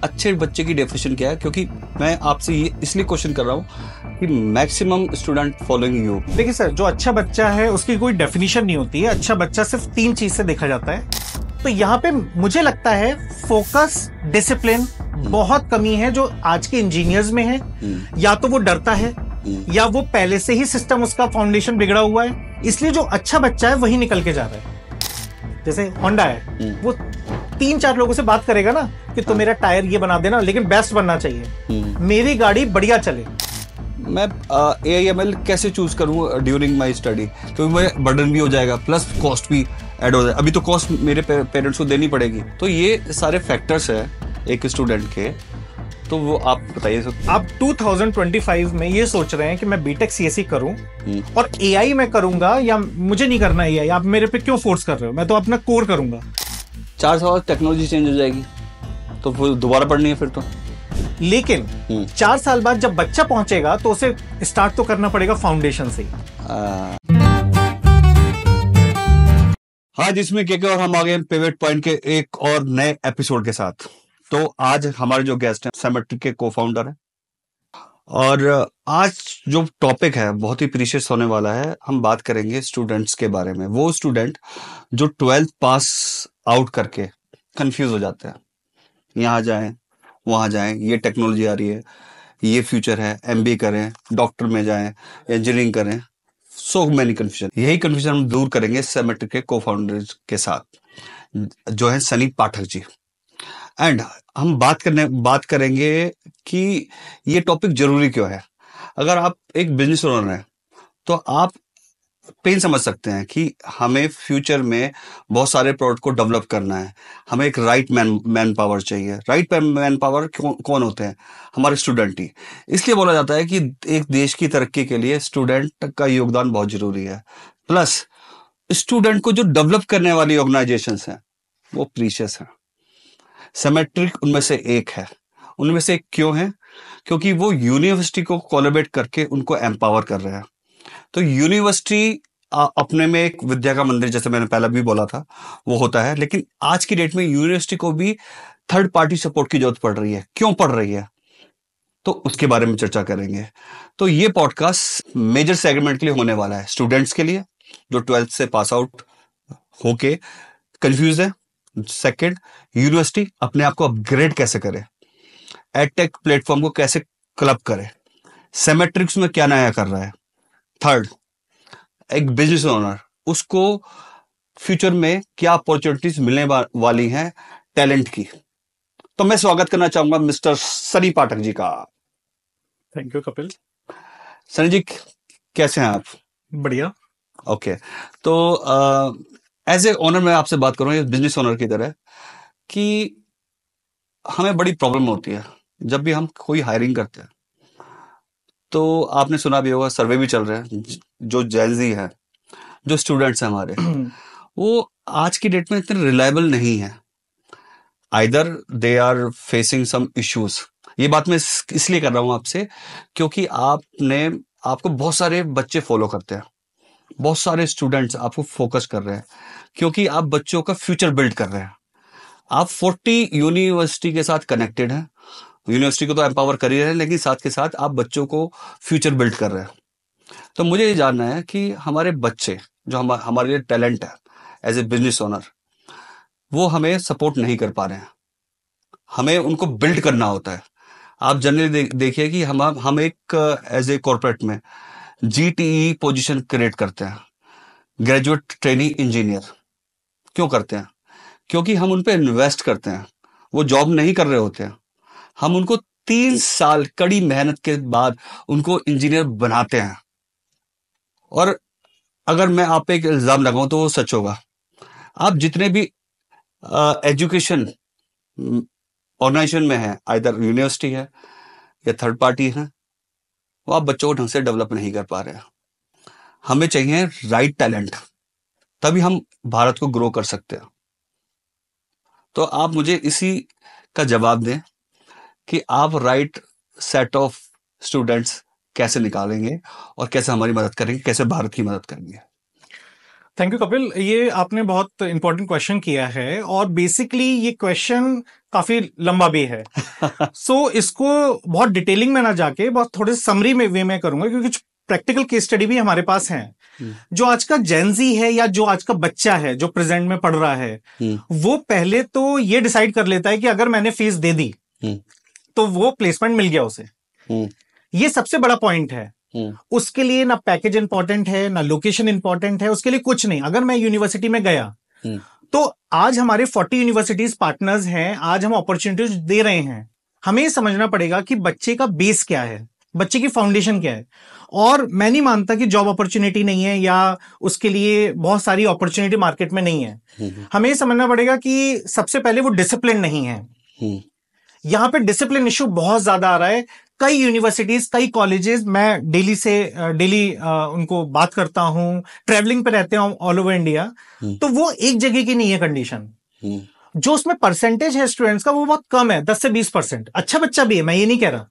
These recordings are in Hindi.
अच्छे बच्चे की डेफिनेशन क्या है, क्योंकि मैं आपसे ये इसलिए क्वेश्चन कर रहा हूँ कि मैक्सिमम स्टूडेंट फॉलोइंग यू। देखिए सर, जो अच्छा बच्चा है उसकी कोई डेफिनेशन नहीं होती है। अच्छा बच्चा सिर्फ 3 चीज से देखा जाता है। तो यहाँ पे मुझे लगता है फोकस, डिसिप्लिन बहुत कमी है जो आज के इंजीनियर्स में है। या तो वो डरता है या वो पहले से ही सिस्टम, उसका फाउंडेशन बिगड़ा हुआ है, इसलिए जो अच्छा बच्चा है वही निकल के जा रहा है। जैसे होंडा है, वो 3-4 लोगों से बात करेगा ना कि तो मेरा टायर ये बना देना, लेकिन बेस्ट बनना चाहिए, मेरी गाड़ी बढ़िया चले। मैं AIML कैसे चूज करूँ ड्यूरिंग माई स्टडी, तो मैं बर्डन भी हो जाएगा प्लस कॉस्ट भी ऐड हो जाएगा। अभी तो कॉस्ट मेरे पेरेंट्स को देनी पड़ेगी। तो ये सारे फैक्टर्स है एक स्टूडेंट के। तो वो आप बताइए सर। आप 2025 में ये सोच रहे हैं कि मैं बीटेक CSE करूं और AI में करूंगा, या मुझे नहीं करना AI? आप मेरे पे क्यों फोर्स कर रहे हो? मैं तो अपना कोर करूंगा। 4 साल टेक्नोलॉजी चेंज हो जाएगी तो दोबारा पढ़नी है फिर तो। लेकिन 4 साल बाद जब बच्चा पहुंचेगा तो उसे स्टार्ट तो करना पड़ेगा फाउंडेशन से। हाँ, जिसमें के और हम आ गए पिवट पॉइंट के एक और नए एपिसोड के साथ। तो आज हमारे जो गेस्ट हैं सेमेट्रिक के को-फाउंडर हैं, और आज जो टॉपिक है बहुत ही प्रीशियस होने वाला है। हम बात करेंगे स्टूडेंट्स के बारे में। वो स्टूडेंट जो 12th पास आउट करके कंफ्यूज हो जाते हैं, यहाँ जाएं वहां जाएं, ये टेक्नोलॉजी आ रही है, ये फ्यूचर है, MBA करें, डॉक्टर में जाएं, इंजीनियरिंग करें, सो मैनी कंफ्यूजन। यही कंफ्यूजन हम दूर करेंगे सेमेट्रिक के को-फाउंडर के साथ, जो है सनी पाठक जी। एंड हम बात करेंगे कि ये टॉपिक जरूरी क्यों है। अगर आप एक बिजनेस ओनर हैं तो आप पेन समझ सकते हैं कि हमें फ्यूचर में बहुत सारे प्रोडक्ट को डेवलप करना है, हमें एक राइट मैन पावर चाहिए। राइट मैन पावर कौन होते हैं? हमारे स्टूडेंट ही। इसलिए बोला जाता है कि एक देश की तरक्की के लिए स्टूडेंट का योगदान बहुत जरूरी है। प्लस स्टूडेंट को जो डेवलप करने वाली ऑर्गेनाइजेशंस हैं वो प्रीशियस है। सेमेट्रिक उनमें से एक है। उनमें से एक क्यों है? क्योंकि वो यूनिवर्सिटी को कोलैबोरेट करके उनको एम्पावर कर रहे हैं। तो यूनिवर्सिटी अपने में एक विद्या का मंदिर, जैसे मैंने पहले भी बोला था, वो होता है। लेकिन आज की डेट में यूनिवर्सिटी को भी थर्ड पार्टी सपोर्ट की जरूरत पड़ रही है। क्यों पड़ रही है? तो उसके बारे में चर्चा करेंगे। तो ये पॉडकास्ट मेजर सेगमेंट के लिए होने वाला है, स्टूडेंट्स के लिए जो 12th से पास आउट होके कंफ्यूज है। सेकंड, यूनिवर्सिटी अपने आप को अपग्रेड कैसे करे, एडटेक प्लेटफॉर्म को कैसे क्लब करे, सेमेट्रिक्स में क्या नया कर रहा है। थर्ड, एक बिजनेस ओनर, उसको फ्यूचर में क्या अपॉर्चुनिटीज मिलने वाली हैं टैलेंट की। तो मैं स्वागत करना चाहूंगा मिस्टर सनी पाठक जी का। Thank you Kapil. सनी जी, कैसे हैं आप? बढ़िया। ओके, तो एज ए ओनर मैं आपसे बात करूं बिजनेस ओनर की तरह, कि हमें बड़ी प्रॉब्लम होती है जब भी हम कोई हायरिंग करते हैं। तो आपने सुना भी होगा, सर्वे भी चल रहे हैं, जो जेनजी है, जो स्टूडेंट्स हैं हमारे, वो आज की डेट में इतने रिलायबल नहीं है। Either they are facing some issues. ये बात मैं इसलिए कर रहा हूं आपसे क्योंकि आपको बहुत सारे बच्चे फॉलो करते हैं, बहुत सारे स्टूडेंट्स आपको फोकस कर रहे हैं, क्योंकि आप बच्चों का फ्यूचर बिल्ड कर रहे हैं। आप 40 यूनिवर्सिटी के साथ कनेक्टेड हैं। यूनिवर्सिटी को तो एम्पावर कर ही रहे हैं, लेकिन साथ के साथ आप बच्चों को फ्यूचर बिल्ड कर रहे हैं। तो मुझे ये जानना है कि हमारे बच्चे जो हमारे लिए टैलेंट है एज ए बिजनेस ओनर, वो हमें सपोर्ट नहीं कर पा रहे हैं। हमें उनको बिल्ड करना होता है। आप जनरली देखिए कि हम एक एज ए कॉर्पोरेट में GTE पोजीशन क्रिएट करते हैं, ग्रेजुएट ट्रेनिंग इंजीनियर। क्यों करते हैं? क्योंकि हम उन पे इन्वेस्ट करते हैं। वो जॉब नहीं कर रहे होते हैं, हम उनको 3 साल कड़ी मेहनत के बाद उनको इंजीनियर बनाते हैं। और अगर मैं आप पे एक इल्जाम लगाऊं तो वो सच होगा। आप जितने भी एजुकेशन ऑर्गेनाइजेशन में है, आइदर यूनिवर्सिटी है या थर्ड पार्टी है, वो आप बच्चों को ढंग से डेवलप नहीं कर पा रहे हैं। हमें चाहिए राइट टैलेंट, तभी हम भारत को ग्रो कर सकते हैं। तो आप मुझे इसी का जवाब दें कि आप राइट सेट ऑफ स्टूडेंट्स कैसे निकालेंगे और कैसे हमारी मदद करेंगे, कैसे भारत की मदद करेंगे। थैंक यू कपिल, ये आपने बहुत इंपॉर्टेंट क्वेश्चन किया है और बेसिकली ये क्वेश्चन काफी लंबा भी है। सो इसको बहुत डिटेलिंग में ना जाके बहुत थोड़े समरी में वे में करूंगा, क्योंकि प्रैक्टिकल केस स्टडी भी हमारे पास है। जो आज का जेनजी है या जो आज का बच्चा है जो प्रेजेंट में पढ़ रहा है, वो पहले तो ये डिसाइड कर लेता है कि अगर मैंने फीस दे दी तो वो प्लेसमेंट मिल गया उसे। ये सबसे बड़ा पॉइंट है। उसके लिए ना पैकेज इंपॉर्टेंट है ना लोकेशन इंपॉर्टेंट है, उसके लिए कुछ नहीं। अगर मैं यूनिवर्सिटी में गया तो आज हमारे 40 यूनिवर्सिटीज पार्टनर्स हैं, आज हम अपॉर्चुनिटीज दे रहे हैं। हमें ये समझना पड़ेगा कि बच्चे का बेस क्या है, बच्चे की फाउंडेशन क्या है। और मैं नहीं मानता कि जॉब अपॉर्चुनिटी नहीं है या उसके लिए बहुत सारी अपॉर्चुनिटी मार्केट में नहीं है। हमें ये समझना पड़ेगा कि सबसे पहले वो डिसिप्लिन नहीं है। यहां पे डिसिप्लिन इश्यू बहुत ज्यादा आ रहा है। कई यूनिवर्सिटीज, कई कॉलेजेस, मैं डेली उनको बात करता हूं, ट्रैवलिंग पे रहते हैं ऑल ओवर इंडिया, तो वो एक जगह की नहीं है कंडीशन। जो उसमें परसेंटेज है स्टूडेंट्स का वो बहुत कम है, 10 से 20%। अच्छा बच्चा भी है, मैं ये नहीं कह रहा,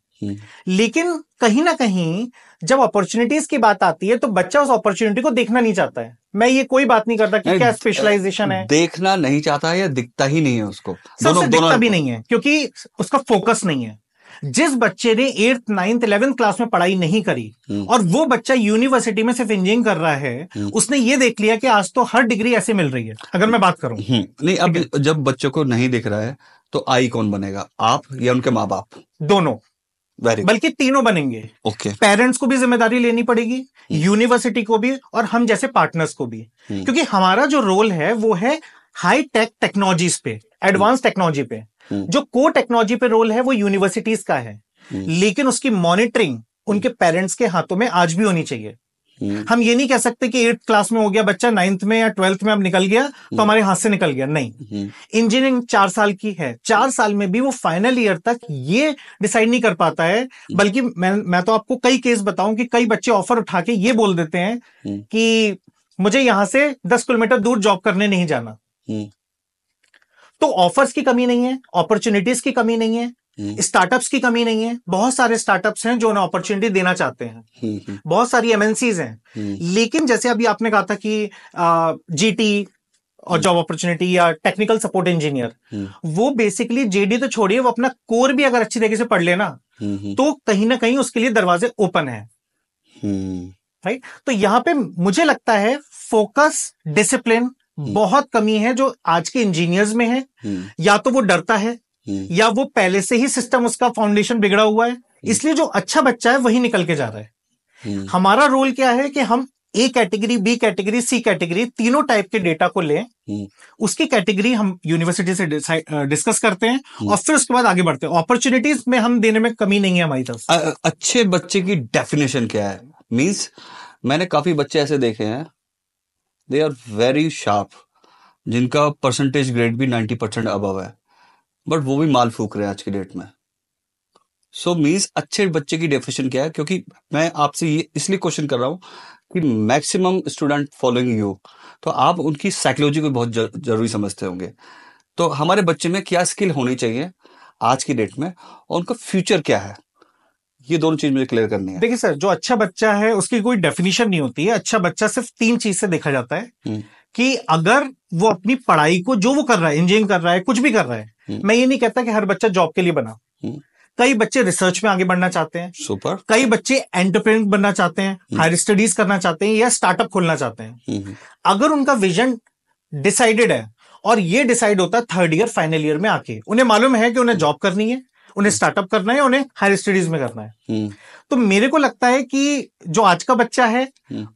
लेकिन कहीं ना कहीं जब अपॉर्चुनिटीज की बात आती है तो बच्चा उस अपॉर्चुनिटी को देखना नहीं चाहता है। मैं ये कोई बात नहीं करता कि क्या स्पेशलाइजेशन है, देखना नहीं चाहता है या दिखता ही नहीं है उसको, सबसे दिखता भी नहीं है क्योंकि उसका फोकस नहीं है। जिस बच्चे ने 8th 9th 11th क्लास में पढ़ाई नहीं करी और वो बच्चा यूनिवर्सिटी में सिर्फ इंजीनियरिंग कर रहा है, उसने ये देख लिया कि आज तो हर डिग्री ऐसे मिल रही है। अगर मैं बात करूं नहीं, अब जब बच्चों को नहीं दिख रहा है तो आई कौन बनेगा, आप या उनके माँ बाप? दोनों, बल्कि तीनों बनेंगे। पेरेंट्स को भी जिम्मेदारी लेनी पड़ेगी, यूनिवर्सिटी को भी और हम जैसे पार्टनर्स को भी, क्योंकि हमारा जो रोल है वो है हाई टेक टेक्नोलॉजीज पे, एडवांस टेक्नोलॉजी पे। जो को टेक्नोलॉजी पे रोल है वो यूनिवर्सिटीज का है, लेकिन उसकी मॉनिटरिंग उनके पेरेंट्स के हाथों में आज भी होनी चाहिए। हम ये नहीं कह सकते कि 8th क्लास में हो गया बच्चा, 9th में या 12th में अब निकल गया तो हमारे हाथ से निकल गया, नहीं। इंजीनियरिंग 4 साल की है, 4 साल में भी वो फाइनल ईयर तक ये डिसाइड नहीं कर पाता है। बल्कि मैं तो आपको कई केस बताऊं कि कई बच्चे ऑफर उठा के ये बोल देते हैं कि मुझे यहां से 10 किलोमीटर दूर जॉब करने नहीं जाना। तो ऑफर्स की कमी नहीं है, अपॉर्चुनिटीज की कमी नहीं है, स्टार्टअप्स की कमी नहीं है। बहुत सारे स्टार्टअप्स हैं जो उन्हें अपॉर्चुनिटी देना चाहते हैं, बहुत सारी एमएनसीज हैं। लेकिन जैसे अभी आपने कहा था कि जीटी और जॉब अपॉर्चुनिटी या टेक्निकल सपोर्ट इंजीनियर, वो बेसिकली जेडी तो छोड़िए, वो अपना कोर भी अगर अच्छी तरीके से पढ़ लेना तो कहीं ना कहीं उसके लिए दरवाजे ओपन है, राइट। तो यहां पे मुझे लगता है फोकस, डिसिप्लिन बहुत कमी है जो आज के इंजीनियर्स में है। या तो वो डरता है या वो पहले से ही सिस्टम, उसका फाउंडेशन बिगड़ा हुआ है, इसलिए जो अच्छा बच्चा है वही निकल के जा रहा है। हमारा रोल क्या है कि हम A category, B category, C category, तीनों टाइप के डेटा को लें, उसकी कैटेगरी हम यूनिवर्सिटी से डिस्कस करते हैं और फिर उसके बाद आगे बढ़ते हैं। अपॉर्चुनिटीज में हम देने में कमी नहीं है हमारी तरफ। अच्छे बच्चे की डेफिनेशन क्या है? मींस मैंने काफी बच्चे ऐसे देखे हैं, दे आर वेरी शार्प, जिनका परसेंटेज ग्रेड भी 90% अबव है, बट वो भी माल फूक रहे हैं आज की डेट में। सो मींस अच्छे बच्चे की डेफिनेशन क्या है? क्योंकि मैं आपसे ये इसलिए क्वेश्चन कर रहा हूं कि मैक्सिमम स्टूडेंट फॉलोइंग यू, तो आप उनकी साइकोलॉजी को बहुत जरूरी समझते होंगे। तो हमारे बच्चे में क्या स्किल होनी चाहिए आज की डेट में और उनका फ्यूचर क्या है, ये दोनों चीज मुझे क्लियर करनी है। देखिए सर, जो अच्छा बच्चा है उसकी कोई डेफिनेशन नहीं होती है। अच्छा बच्चा सिर्फ 3 चीज से देखा जाता है कि अगर वो अपनी पढ़ाई को, जो वो कर रहा है, इंजीनियरिंग कर रहा है, कुछ भी कर रहा है, मैं ये नहीं कहता कि हर बच्चा जॉब के लिए बना। कई बच्चे रिसर्च में आगे बढ़ना चाहते हैं, सुपर। कई बच्चे एंटरप्रेन्योर बनना चाहते हैं, हायर स्टडीज करना चाहते हैं या स्टार्टअप खोलना चाहते हैं। अगर उनका विजन डिसाइडेड है और ये डिसाइड होता है 3rd ईयर फाइनल ईयर में आके, उन्हें मालूम है कि उन्हें जॉब करनी है, उन्हें स्टार्टअप करना है, उन्हें हायर स्टडीज में करना है, तो मेरे को लगता है कि जो आज का बच्चा है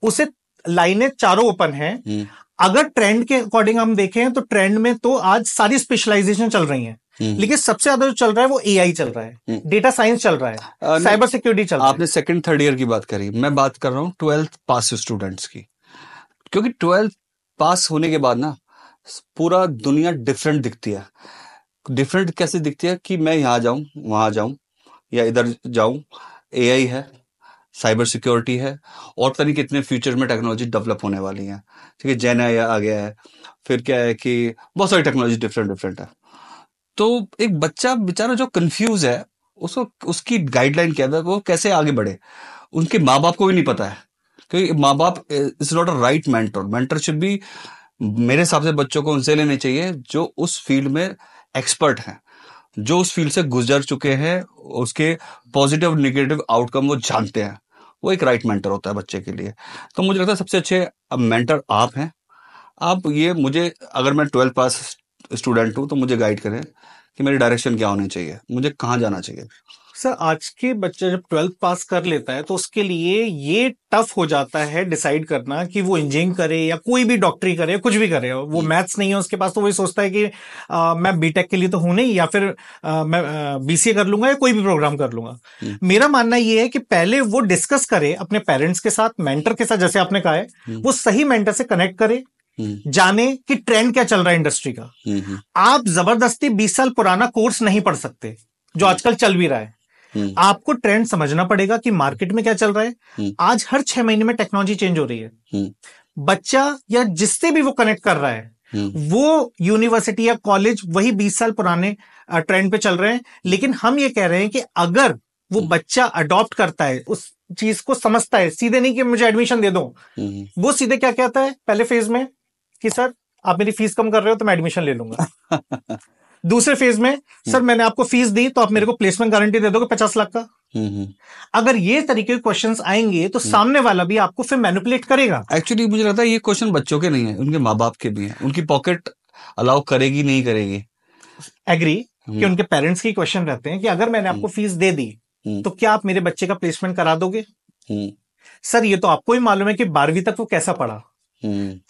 उसे लाइनें चारों ओपन है। अगर ट्रेंड के अकॉर्डिंग हम देखें तो ट्रेंड में तो आज सारी स्पेशलाइजेशन चल रही हैं, लेकिन सबसे ज्यादा जो चल रहा है वो एआई चल रहा है, डेटा साइंस चल रहा है, साइबर सिक्योरिटी चल रहा है। आपने 2nd 3rd ईयर की बात करी, मैं बात कर रहा हूँ 12th पास स्टूडेंट्स की। क्योंकि 12th पास होने के बाद ना पूरा दुनिया डिफरेंट दिखती है। डिफरेंट कैसे दिखती है कि मैं यहाँ जाऊं, वहां जाऊं या इधर जाऊं, एआई है, साइबर सिक्योरिटी है, और पता नहीं कितने फ्यूचर में टेक्नोलॉजी डेवलप होने वाली है। ठीक है, जेन एआई आ गया है, फिर क्या है कि बहुत सारी टेक्नोलॉजी डिफरेंट है। तो एक बच्चा बेचारा जो कंफ्यूज है, उसको उसकी गाइडलाइन क्या है, वो कैसे आगे बढ़े, उनके माँ बाप को भी नहीं पता है क्योंकि माँ बाप is not a right mentor. Mentor should be, मेरे हिसाब से बच्चों को उनसे लेने चाहिए जो उस फील्ड में एक्सपर्ट हैं, जो उस फील्ड से गुजर चुके हैं, उसके पॉजिटिव नेगेटिव आउटकम वो जानते हैं। वो एक राइट मेंटर होता है बच्चे के लिए। तो मुझे लगता है सबसे अच्छे मेंटर आप हैं। आप ये मुझे, अगर मैं 12th पास स्टूडेंट हूँ तो मुझे गाइड करें कि मेरी डायरेक्शन क्या होनी चाहिए, मुझे कहाँ जाना चाहिए। सर आज के बच्चा जब 12th पास कर लेता है तो उसके लिए ये टफ हो जाता है डिसाइड करना कि वो इंजीनियरिंग करे या कोई भी डॉक्टरी करे, कुछ भी करे। वो मैथ्स नहीं है उसके पास तो वही सोचता है कि मैं बीटेक के लिए तो हूं नहीं, या फिर मैं बीसीए कर लूंगा या कोई भी प्रोग्राम कर लूंगा। मेरा मानना ये है कि पहले वो डिस्कस करे अपने पेरेंट्स के साथ, मेंटर के साथ, जैसे आपने कहा है, वो सही मेंटर से कनेक्ट करे, जाने कि ट्रेंड क्या चल रहा है इंडस्ट्री का। आप जबरदस्ती 20 साल पुराना कोर्स नहीं पढ़ सकते जो आजकल चल भी रहा है। आपको ट्रेंड समझना पड़ेगा कि मार्केट में क्या चल रहा है। आज हर 6 महीने में टेक्नोलॉजी चेंज हो रही है। बच्चा या जिससे भी वो कनेक्ट कर रहा है वो यूनिवर्सिटी या कॉलेज वही 20 साल पुराने ट्रेंड पे चल रहे हैं। लेकिन हम ये कह रहे हैं कि अगर वो बच्चा अडॉप्ट करता है, उस चीज को समझता है, सीधे नहीं कि मुझे एडमिशन दे दो, वो सीधे क्या कहता है पहले फेज में कि सर आप मेरी फीस कम कर रहे हो तो मैं एडमिशन ले लूंगा। दूसरे फेज में सर मैंने आपको फीस दी तो आप मेरे को प्लेसमेंट गारंटी दे दोगे 50 लाख का। अगर ये तरीके के क्वेश्चंस आएंगे तो सामने वाला भी आपको फिर मैनिपुलेट करेगा। एक्चुअली मुझे लगता है ये क्वेश्चन बच्चों के नहीं है, उनके माँ बाप के भी हैं। उनकी पॉकेट अलाउ करेगी नहीं करेगी। एग्री कि उनके पेरेंट्स के क्वेश्चन रहते हैं कि अगर मैंने आपको फीस दे दी तो क्या आप मेरे बच्चे का प्लेसमेंट करा दोगे। सर ये तो आपको ही मालूम है कि 12वीं तक वो कैसा पढ़ा।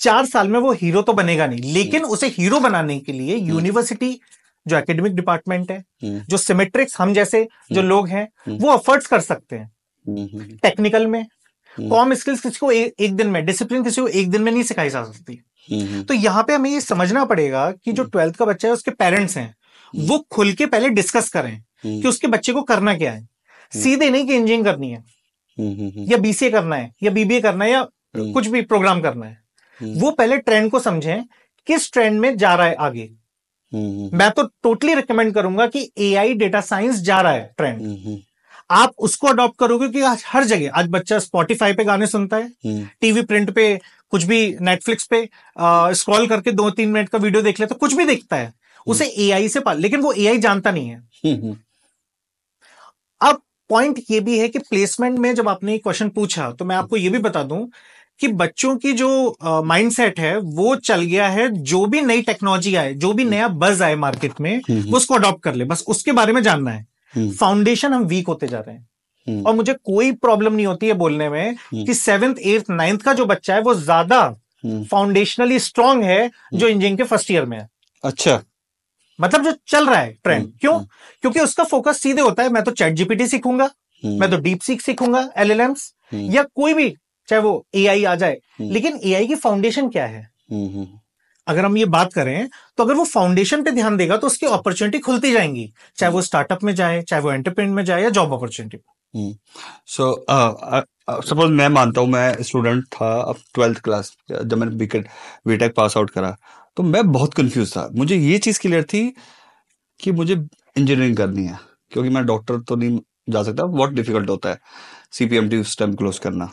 4 साल में वो हीरो तो बनेगा नहीं, लेकिन उसे हीरो बनाने के लिए यूनिवर्सिटी जो एकेडमिक डिपार्टमेंट है, जो सिमेट्रिक्स हम जैसे जो लोग हैं वो एफर्ट्स कर सकते हैं। टेक्निकल में कॉम स्किल्स किसी को एक दिन में, डिसिप्लिन किसी को एक दिन में नहीं सिखाई जा सकती। तो यहां पे हमें ये समझना पड़ेगा कि जो 12th का बच्चा है उसके पेरेंट्स हैं वो खुल के पहले डिस्कस करें कि उसके बच्चे को करना क्या है। सीधे नहीं कि इंजीनियरिंग करनी है या बीसीए करना है या बीबीए करना है या कुछ भी प्रोग्राम करना है। वो पहले ट्रेंड को समझें, किस ट्रेंड में जा रहा है आगे। मैं तो टोटली रिकमेंड करूंगा कि एआई डेटा साइंस जा रहा है ट्रेंड, आप उसको अडॉप्ट करोगे कि आज हर जगह, आज बच्चा स्पॉटिफाई पे गाने सुनता है, टीवी प्रिंट पे कुछ भी, नेटफ्लिक्स पे स्क्रॉल करके 2-3 मिनट का वीडियो देख लेता, कुछ भी देखता है, उसे एआई से लेकिन वो एआई जानता नहीं है। अब पॉइंट ये भी है कि प्लेसमेंट में जब आपने क्वेश्चन पूछा तो मैं आपको ये भी बता दूं कि बच्चों की जो माइंडसेट है वो चल गया है, जो भी नई टेक्नोलॉजी आए, जो भी नया बज आए मार्केट में, वो उसको अडॉप्ट कर ले, बस उसके बारे में जानना है। फाउंडेशन हम वीक होते जा रहे हैं और मुझे कोई प्रॉब्लम नहीं होती है बोलने में कि 7th 8th 9th का जो बच्चा है वो ज्यादा फाउंडेशनली स्ट्रांग है जो इंजीनियरिंग के फर्स्ट ईयर में है। अच्छा, मतलब जो चल रहा है ट्रेंड, क्यों? क्योंकि उसका फोकस सीधे होता है, मैं तो चैट जीपीटी सीखूंगा, मैं तो डीप सीक सीखूंगा, एलएलएम्स या कोई भी, चाहे वो एआई आ जाए, लेकिन एआई की फाउंडेशन क्या है। अगर हम ये बात करें तो अगर वो फाउंडेशन पे ध्यान देगा तो उसकी अपॉर्चुनिटी खुलती जाएंगी, चाहे वो स्टार्टअप में जाए, चाहे वो एंटरप्रेन्योर में जाए या जॉब अपॉर्चुनिटी पे। सो सपोज मैं मानता हूं, मैं स्टूडेंट था अब 12th क्लास, जब मैंने बीटेक पास आउट करा तो मैं बहुत कंफ्यूज था। मुझे ये चीज क्लियर थी कि मुझे इंजीनियरिंग करनी है, क्योंकि मैं डॉक्टर तो नहीं जा सकता, बहुत डिफिकल्ट होता है सीपीएमटी उस टाइम क्लोज करना।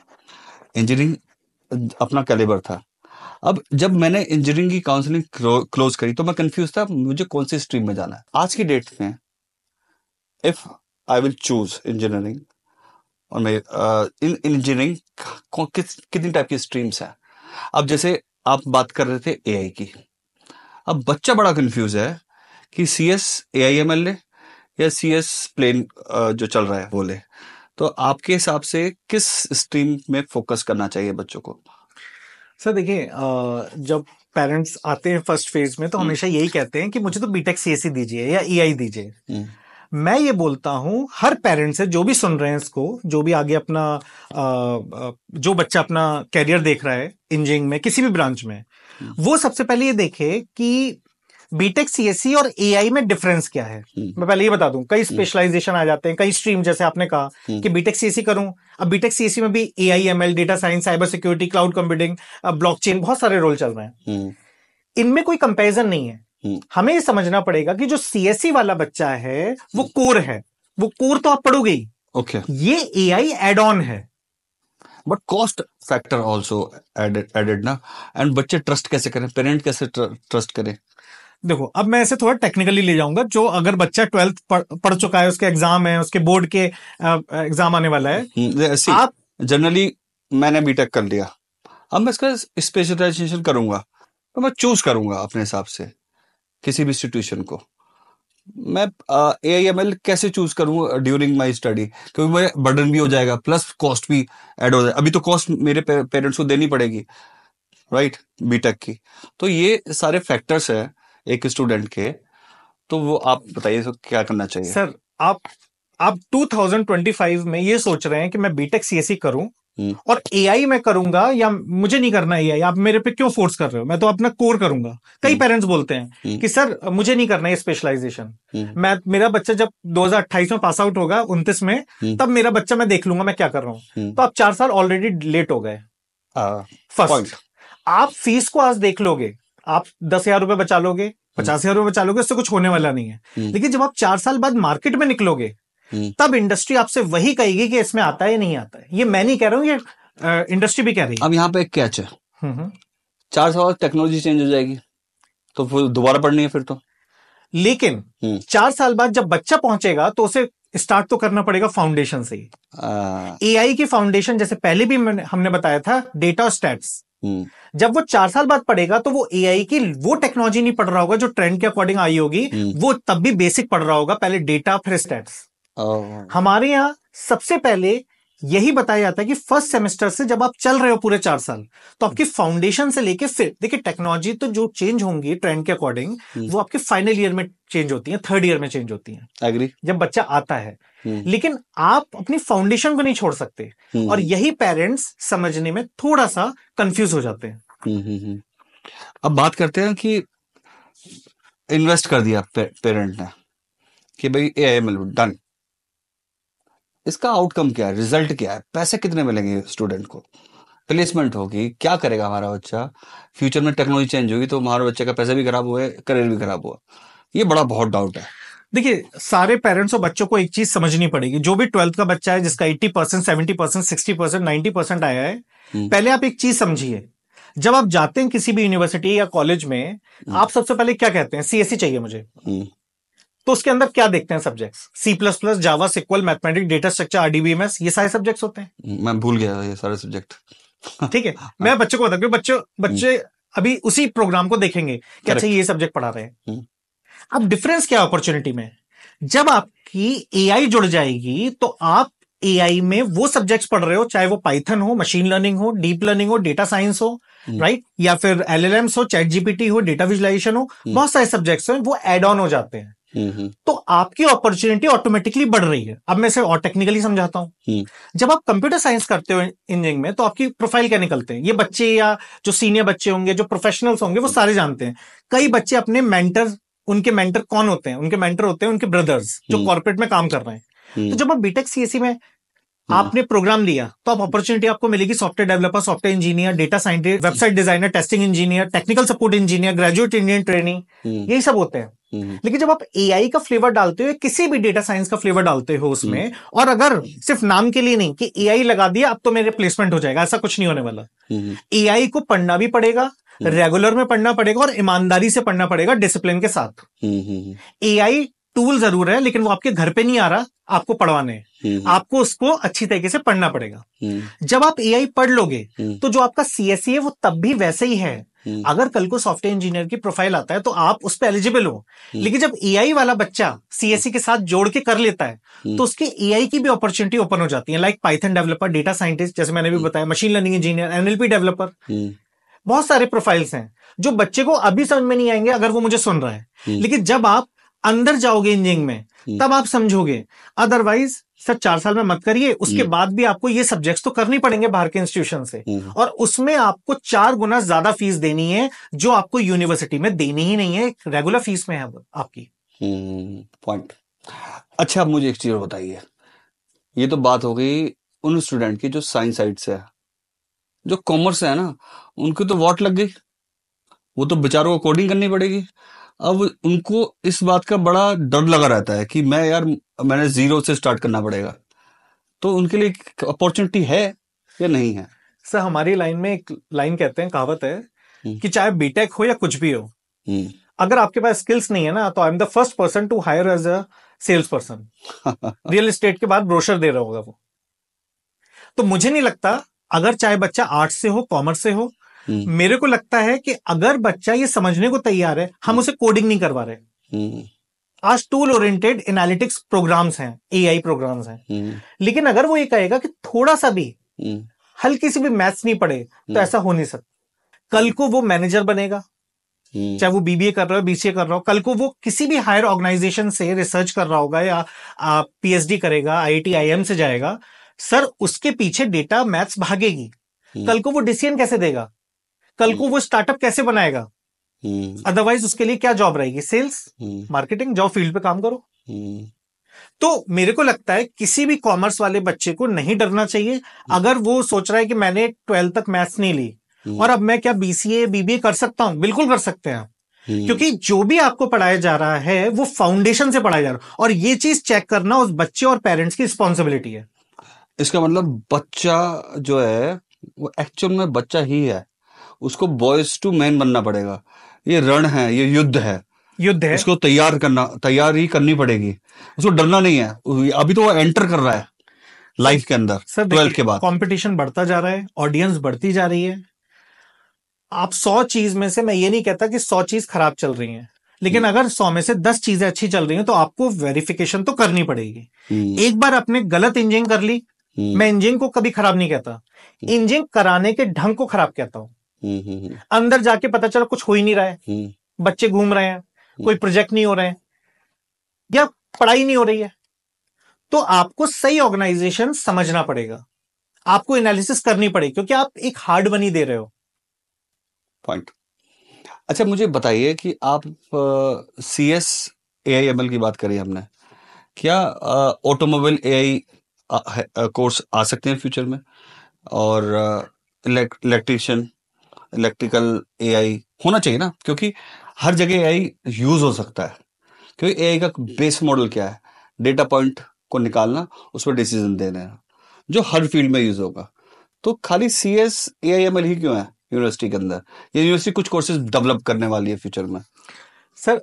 इंजीनियरिंग अपना कैलिबर था। अब जब मैंने इंजीनियरिंग की काउंसलिंग क्लोज करी तो मैं कंफ्यूज था मुझे कौन सी स्ट्रीम में जाना है। आज की डेट में if I will choose engineering, और मैं इन इंजीनियरिंग कितनी टाइप की स्ट्रीम्स हैं। अब जैसे आप बात कर रहे थे एआई की, अब बच्चा बड़ा कंफ्यूज है कि सीएस एआईएमएल ले या सीएस प्लेन जो चल रहा है वो ले। तो आपके हिसाब से किस स्ट्रीम में फोकस करना चाहिए बच्चों को? सर देखिए, जब पेरेंट्स आते हैं फर्स्ट फेज में तो हमेशा यही कहते हैं कि मुझे तो बीटेक सीएसई दीजिए या ईआई दीजिए। मैं ये बोलता हूं हर पेरेंट्स से, जो भी सुन रहे हैं इसको, जो भी आगे अपना जो बच्चा अपना कैरियर देख रहा है इंजीनियरिंग में किसी भी ब्रांच में, वो सबसे पहले ये देखे कि बीटेक सीएसई और एआई में डिफरेंस क्या है। मैं पहले ये बता दूं, कई स्पेशलाइजेशन आ जाते हैं, कई स्ट्रीम, जैसे आपने कहा कि बीटेक सीएसई करूं, अब बीटेक सीएसई में भी AI ML, data science, cyber security, cloud computing, blockchain, बहुत सारे रोल चल रहे हैं। इनमें कोई कंपैरिजन नहीं है। हमें समझना पड़ेगा कि जो सीएसई वाला बच्चा है वो कोर है, वो कोर तो आप पढ़ोगे ही। ओके, ये एआई एड ऑन है। But cost factor also added ना। एंड बच्चे ट्रस्ट कैसे करें, पेरेंट कैसे ट्रस्ट करें? देखो, अब मैं ऐसे थोड़ा टेक्निकली ले जाऊंगा। जो अगर बच्चा 12th पढ़ चुका है, उसके एग्जाम है, उसके बोर्ड के एग्जाम आने वाला है, आप जनरली मैंने बीटेक कर लिया, अब मैं इसका स्पेशलाइजेशन करूंगा, तो मैं चूज करूंगा अपने हिसाब से किसी भी इंस्टीट्यूशन को। मैं AIML कैसे चूज करूंगा ड्यूरिंग माय स्टडी, क्योंकि मुझे बर्डन भी हो जाएगा प्लस कॉस्ट भी ऐड हो जाएगा। अभी तो कॉस्ट मेरे पेरेंट्स को देनी पड़ेगी, राइट, बीटेक की। तो ये सारे फैक्टर्स है एक स्टूडेंट के। तो वो आप बताइए, तो क्या करना चाहिए? सर, आप 2025 में ये सोच रहे हैं कि मैं बीटेक सीएससी करूं और एआई में करूंगा, या मुझे नहीं करना एआई, आप मेरे पे क्यों फोर्स कर रहे हो, मैं तो अपना कोर करूंगा। कई पेरेंट्स बोलते हैं कि सर मुझे नहीं करना ये स्पेशलाइजेशन, मेरा बच्चा जब 2028 में पास आउट होगा, 29 में, तब मेरा बच्चा मैं देख लूंगा मैं क्या कर रहा हूं। तो आप 4 साल ऑलरेडी लेट हो गए। फर्स्ट, आप फीस को आज देख लोगे, आप 10,000 रुपए बचा लोगे, 50,000 रुपए बचा लोगे, उससे कुछ होने वाला नहीं है। लेकिन जब आप 4 साल बाद मार्केट में निकलोगे, तब इंडस्ट्री आपसे वही कहेगी कि इसमें आता है नहीं आता है। ये मैं नहीं कह रहा हूं, ये इंडस्ट्री भी कह रही है। अब यहाँ पे एक कैच है, 4 साल बाद टेक्नोलॉजी चेंज हो जाएगी, तो फिर दोबारा पढ़नी है फिर तो। लेकिन 4 साल बाद जब बच्चा पहुंचेगा, तो उसे स्टार्ट तो करना पड़ेगा फाउंडेशन से ही। एआई की फाउंडेशन, जैसे पहले भी हमने बताया था, डेटा और स्टैट्स। जब वो 4 साल बाद पढ़ेगा, तो वो एआई की वो टेक्नोलॉजी नहीं पढ़ रहा होगा जो ट्रेंड के अकॉर्डिंग आई होगी, वो तब भी बेसिक पढ़ रहा होगा, पहले डेटा फिर स्टैट्स। हमारे यहां सबसे पहले यही बताया जाता है कि फर्स्ट सेमेस्टर से जब आप चल रहे हो पूरे 4 साल, तो आपकी फाउंडेशन से लेके, फिर देखिए टेक्नोलॉजी तो जो चेंज होंगी ट्रेंड के अकॉर्डिंग, वो आपके फाइनल ईयर में चेंज होती है, थर्ड ईयर में चेंज होती है, एग्री, जब बच्चा आता है। लेकिन आप अपनी फाउंडेशन को नहीं छोड़ सकते, और यही पेरेंट्स समझने में थोड़ा सा कंफ्यूज हो जाते हैं। अब बात करते हैं कि इन्वेस्ट कर दिया पेरेंट ने कि भाई AIML डन, इसका आउटकम क्या है, रिजल्ट क्या है, पैसे कितने मिलेंगे स्टूडेंट को, प्लेसमेंट होगी, क्या करेगा हमारा बच्चा, फ्यूचर में टेक्नोलॉजी चेंज होगी तो हमारे बच्चे का पैसा भी खराब हुआ है, करियर भी खराब हुआ। ये बड़ा बहुत डाउट है। देखिए, सारे पेरेंट्स और बच्चों को एक चीज समझनी पड़ेगी। जो भी 12th का बच्चा है, जिसका 80%, 70%, 60%, 90% आया है, पहले आप एक चीज समझिए। जब आप जाते हैं किसी भी यूनिवर्सिटी या कॉलेज में, आप सबसे पहले क्या कहते हैं? सीएससी चाहिए मुझे। तो उसके अंदर क्या देखते हैं subjects? C++, Java, SQL, mathematics, data structure, RDBMS, ये सारे सब्जेक्ट्स होते हैं। मैं भूल गया ये सारे सब्जेक्ट। ठीक है, मैं बच्चों को बताऊं, बच्चे अभी उसी प्रोग्राम को देखेंगे कि अच्छा ये सब्जेक्ट पढ़ा रहे हैं। अब डिफरेंस क्या है अपॉर्चुनिटी में? जब आपकी एआई जुड़ जाएगी, तो आप एआई में वो सब्जेक्ट्स पढ़ रहे हो, चाहे वो पाइथन हो, मशीन लर्निंग हो, डीप लर्निंग हो, डेटा साइंस हो, राइट, या फिर LLMs हो, चैट जीपीटी हो, डेटा विजुलाइजेशन हो, बहुत सारे सब्जेक्ट्स हैं, वो एड ऑन हो जाते हैं। तो आपकी अपॉर्चुनिटी ऑटोमेटिकली बढ़ रही है। अब मैं इसे और टेक्निकली समझाता हूं। जब आप कंप्यूटर साइंस करते हो इंजीनियरिंग में, तो आपकी प्रोफाइल क्या निकलते हैं? ये बच्चे या जो सीनियर बच्चे होंगे, जो प्रोफेशनल्स होंगे, वो सारे जानते हैं। कई बच्चे अपने उनके मेंटर कौन होते हैं? उनके मेंटर होते हैं उनके ब्रदर्स, जो कॉर्पोरेट में काम कर रहे हैं। तो जब आप बीटेक सीएससी में आपने प्रोग्राम लिया, तो आप अपॉर्चुनिटी आपको मिलेगी software developer, software engineer, data scientist, website designer, testing engineer, technical support engineer, graduate engineer training, यही सब होते हैं। लेकिन जब आप एआई का फ्लेवर डालते हो, किसी भी डेटा साइंस का फ्लेवर डालते हो उसमें, और अगर सिर्फ नाम के लिए नहीं कि एआई लगा दिया अब तो मेरे प्लेसमेंट हो जाएगा, ऐसा कुछ नहीं होने वाला। एआई को पढ़ना भी पड़ेगा, रेगुलर में पढ़ना पड़ेगा, और ईमानदारी से पढ़ना पड़ेगा, डिसिप्लिन के साथ। एआई टूल जरूर है, लेकिन वो आपके घर पे नहीं आ रहा आपको पढ़वाने, आपको उसको अच्छी तरीके से पढ़ना पड़ेगा। जब आप एआई पढ़ लोगे, तो जो आपका सीएससी है वो तब भी वैसे ही है। अगर कल को सॉफ्टवेयर इंजीनियर की प्रोफाइल आता है, तो आप उस पर एलिजिबल हो। लेकिन जब एआई वाला बच्चा सीएससी के साथ जोड़ के कर लेता है, तो उसके एआई की भी अपॉर्चुनिटी ओपन हो जाती है, like Python developer, data scientist, जैसे मैंने भी बताया, machine learning engineer, NLP developer. बहुत सारे प्रोफाइल्स हैं जो बच्चे को अभी समझ में नहीं आएंगे अगर वो मुझे सुन रहा है, लेकिन जब आप अंदर जाओगे इंजीनियरिंग में, तब आप समझोगे। अदरवाइज सर 4 साल में मत करिए, उसके बाद भी आपको ये सब्जेक्ट्स तो करनी पड़ेंगे बाहर के इंस्टीट्यूशन से, और उसमें आपको 4 गुना ज्यादा फीस देनी है, जो आपको यूनिवर्सिटी में देनी ही नहीं है, रेगुलर फीस में है आपकी। पॉइंट। अच्छा, अब मुझे एक चीज बताइए, ये तो बात हो गई उन स्टूडेंट की जो साइंस साइड से है। जो कॉमर्स है ना, उनकी तो वॉट लग गई, वो तो बेचारों को कोडिंग करनी पड़ेगी। अब उनको इस बात का बड़ा डर लगा रहता है कि मैंने जीरो से स्टार्ट करना पड़ेगा। तो उनके लिए अपॉर्चुनिटी है या नहीं है? सर हमारी लाइन में एक लाइन कहते हैं, कहावत है हम्म। कि चाहे बीटेक हो या कुछ भी हो, हम्म। अगर आपके पास स्किल्स नहीं है ना, तो I am the first person to hire as a sales person. Real estate के बाद ब्रोशर दे रहा होगा वो। तो मुझे नहीं लगता, अगर चाहे बच्चा आर्ट्स से हो, कॉमर्स से हो, मेरे को लगता है कि अगर बच्चा ये समझने को तैयार है, हम उसे कोडिंग नहीं करवा रहे। आज टूल ओरिएंटेड एनालिटिक्स प्रोग्राम्स हैं, एआई प्रोग्राम्स हैं, लेकिन अगर वो ये कहेगा कि थोड़ा सा भी हल्की सी भी मैथ्स नहीं पढ़े, तो ऐसा हो नहीं सकता। कल को वो मैनेजर बनेगा, चाहे वो बीबीए कर रहा हो, बीसीए कर रहा हो, कल को वो किसी भी हायर ऑर्गेनाइजेशन से रिसर्च कर रहा होगा या पीएचडी करेगा, आईआईटी आईएम से जाएगा, सर उसके पीछे डेटा मैथ्स भागेगी। कल को वो डिसीजन कैसे देगा, कल को वो स्टार्टअप कैसे बनाएगा? अदरवाइज उसके लिए क्या जॉब रहेगी? सेल्स, मार्केटिंग, जाओ फील्ड पे काम करो। तो मेरे को लगता है किसी भी कॉमर्स वाले बच्चे को नहीं डरना चाहिए। अगर वो सोच रहा है कि मैंने 12th तक मैथ्स नहीं ली और अब मैं क्या बीसीए बीबीए कर सकता हूं, बिल्कुल कर सकते हैं आप। क्योंकि जो भी आपको पढ़ाया जा रहा है वो फाउंडेशन से पढ़ाया जा रहा है, और ये चीज चेक करना उस बच्चे और पेरेंट्स की रिस्पॉन्सिबिलिटी है। इसका मतलब बच्चा जो है वो एक्चुअल में बच्चा ही है, उसको बॉयज टू मैन बनना पड़ेगा। ये रण है, ये युद्ध है, उसको तैयारी करनी पड़ेगी। उसको डरना नहीं है। अभी तो वो एंटर कर रहा है लाइफ के अंदर, 12th के बाद। कंपटीशन बढ़ता जा रहा है, ऑडियंस बढ़ती जा रही है। आप 100 चीज में से, मैं ये नहीं कहता कि 100 चीज खराब चल रही हैं, लेकिन अगर 100 में से 10 चीजें अच्छी चल रही हैं, तो आपको वेरिफिकेशन तो करनी पड़ेगी। एक बार आपने गलत इंजीनियरिंग कर ली, मैं इंजीनियरिंग को कभी खराब नहीं कहता, इंजीनियरिंग कराने के ढंग को खराब कहता हूं। अंदर जाके पता चला कुछ हो ही नहीं रहा है, बच्चे घूम रहे हैं, कोई प्रोजेक्ट नहीं हो रहे हैं या पढ़ाई नहीं हो रही है, तो आपको सही ऑर्गेनाइजेशन समझना पड़ेगा, आपको एनालिसिस करनी पड़ेगी, क्योंकि आप एक हार्ड मनी दे रहे हो। पॉइंट। अच्छा मुझे बताइए कि आप CS AIML की बात करी हमने, क्या ऑटोमोबाइल AI कोर्स आ सकते हैं फ्यूचर में? और इलेक्ट्रिशियन, इलेक्ट्रिकल AI होना चाहिए ना, क्योंकि हर जगह AI यूज हो सकता है। क्योंकि AI का बेस मॉडल क्या है? डेटा पॉइंट को निकालना, उस पर डिसीजन देना, जो हर फील्ड में यूज होगा। तो खाली CS AIML ही क्यों है यूनिवर्सिटी के अंदर? ये यूनिवर्सिटी कुछ कोर्सेज डेवलप करने वाली है फ्यूचर में। सर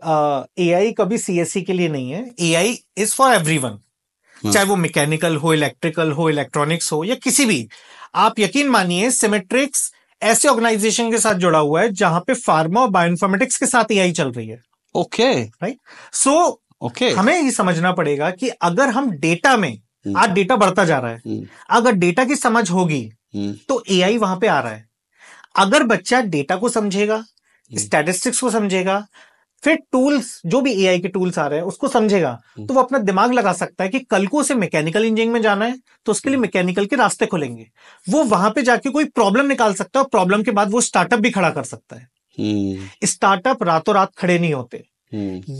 AI कभी CSE के लिए नहीं है, AI इज फॉर एवरीवन, चाहे वो मैकेनिकल हो, इलेक्ट्रिकल हो, इलेक्ट्रॉनिक्स हो, या किसी भी। आप यकीन मानिए सिमेट्रिक्स ऐसे ऑर्गेनाइजेशन के साथ जुड़ा हुआ है जहां पे फार्मा और बायोइन्फॉर्मेटिक्स के साथ AI चल रही है। Okay, right. सो हमें ये समझना पड़ेगा कि अगर हम डेटा में, आज डेटा बढ़ता जा रहा है, अगर डेटा की समझ होगी तो AI वहां पे आ रहा है। अगर बच्चा डेटा को समझेगा, स्टैटिस्टिक्स को समझेगा, फिर टूल्स, जो भी AI के टूल्स आ रहे हैं उसको समझेगा, तो वो अपना दिमाग लगा सकता है कि कल को उसे मैकेनिकल इंजीनियरिंग में जाना है, तो उसके लिए मैकेनिकल के रास्ते खुलेंगे। वो वहां पे जाके कोई प्रॉब्लम निकाल सकता है, और प्रॉब्लम के बाद वो स्टार्टअप भी खड़ा कर सकता है। स्टार्टअप रातों रात खड़े नहीं होते।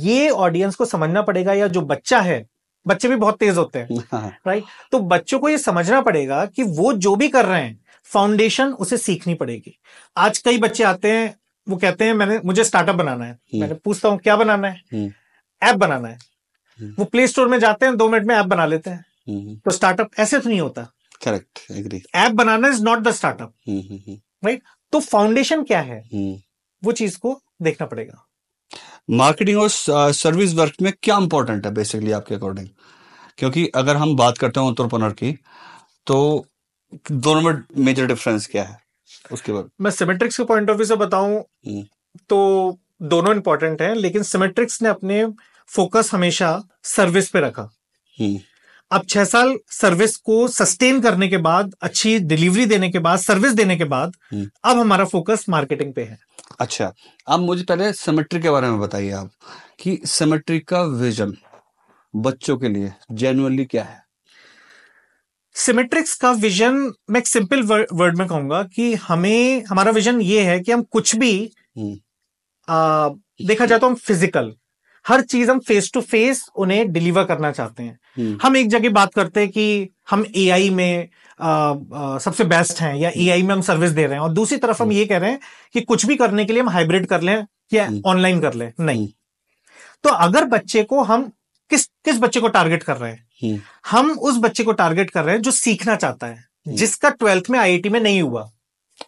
ये ऑडियंस को समझना पड़ेगा, या जो बच्चा है, बच्चे भी बहुत तेज होते हैं, राइट। तो बच्चों को ये समझना पड़ेगा कि वो जो भी कर रहे हैं, फाउंडेशन उसे सीखनी पड़ेगी। आज कई बच्चे आते हैं, वो कहते हैं मुझे स्टार्टअप बनाना है। मैंने पूछता हूं क्या बनाना है? ऐप बनाना है। वो प्ले स्टोर में जाते हैं, 2 मिनट में ऐप बना लेते हैं। तो स्टार्टअप ऐसे तो नहीं होता। Correct, agree. ऐप बनाना is not the startup, right. तो फाउंडेशन क्या है, वो चीज को देखना पड़ेगा। मार्केटिंग और सर्विस वर्क में क्या इंपॉर्टेंट है बेसिकली आपके अकॉर्डिंग? क्योंकि अगर हम बात करते हैं एंटरप्रेन्योर की, तो दोनों में मेजर डिफरेंस क्या है उसके बाद? मैं सिमेट्रिक्स के पॉइंट ऑफ व्यू से बताऊं तो दोनों इंपॉर्टेंट हैं, लेकिन सिमेट्रिक्स ने अपने फोकस हमेशा सर्विस पे रखा। अब 6 साल सर्विस को सस्टेन करने के बाद, अच्छी डिलीवरी देने के बाद, सर्विस देने के बाद, अब हमारा फोकस मार्केटिंग पे है। अच्छा, अब मुझे पहले सिमेट्री के बारे में बताइए आप, कि सिमेट्री का विजन बच्चों के लिए जेन्युइनली क्या है? सिमेट्रिक्स का विजन मैं एक सिंपल वर्ड में कहूंगा कि हमारा विजन ये है कि हम कुछ भी देखा जाए तो हम फिजिकल, हर चीज हम फेस टू फेस उन्हें डिलीवर करना चाहते हैं। हम एक जगह बात करते हैं कि हम AI में सबसे बेस्ट हैं, या AI में हम सर्विस दे रहे हैं, और दूसरी तरफ हम ये कह रहे हैं कि कुछ भी करने के लिए हम हाइब्रिड कर लें या ऑनलाइन कर लें। नहीं। तो अगर बच्चे को हम किस बच्चे को टारगेट कर रहे हैं? हम उस बच्चे को टारगेट कर रहे हैं जो सीखना चाहता है। जिसका 12th में आईआईटी में नहीं हुआ,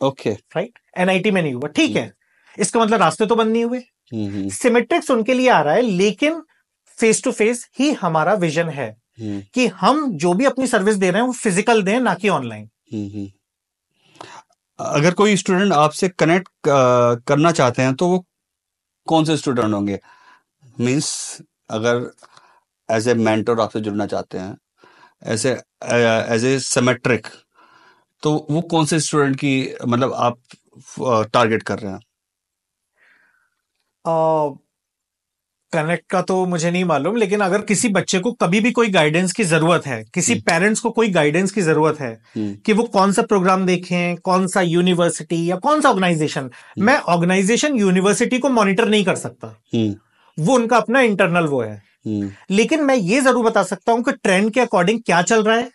ओके, राइट, एनआईटी में नहीं हुआ, ठीक है, इसका मतलब रास्ते तो बंद नहीं हुए। सिमेट्रिक्स उनके लिए आ रहा है, लेकिन फेस टू फेस ही हमारा विजन है कि हम जो भी अपनी सर्विस दे रहे हैं वो फिजिकल दें, ना कि ऑनलाइन। अगर कोई स्टूडेंट आपसे कनेक्ट करना चाहते हैं तो वो कौन से स्टूडेंट होंगे? मींस अगर एज ए मेंटर आपसे जुड़ना चाहते हैं, एज ए सिमेट्रिक, तो वो कौन से स्टूडेंट की मतलब आप टारगेट कर रहे हैं? कनेक्ट का तो मुझे नहीं मालूम, लेकिन अगर किसी बच्चे को कभी भी कोई गाइडेंस की जरूरत है, किसी पेरेंट्स को कोई गाइडेंस की जरूरत है कि वो कौन सा प्रोग्राम देखें, कौन सा यूनिवर्सिटी या कौन सा ऑर्गेनाइजेशन, मैं ऑर्गेनाइजेशन यूनिवर्सिटी को मॉनिटर नहीं कर सकता, वो उनका अपना इंटरनल वो है। लेकिन मैं ये जरूर बता सकता हूं कि ट्रेंड के अकॉर्डिंग क्या चल रहा है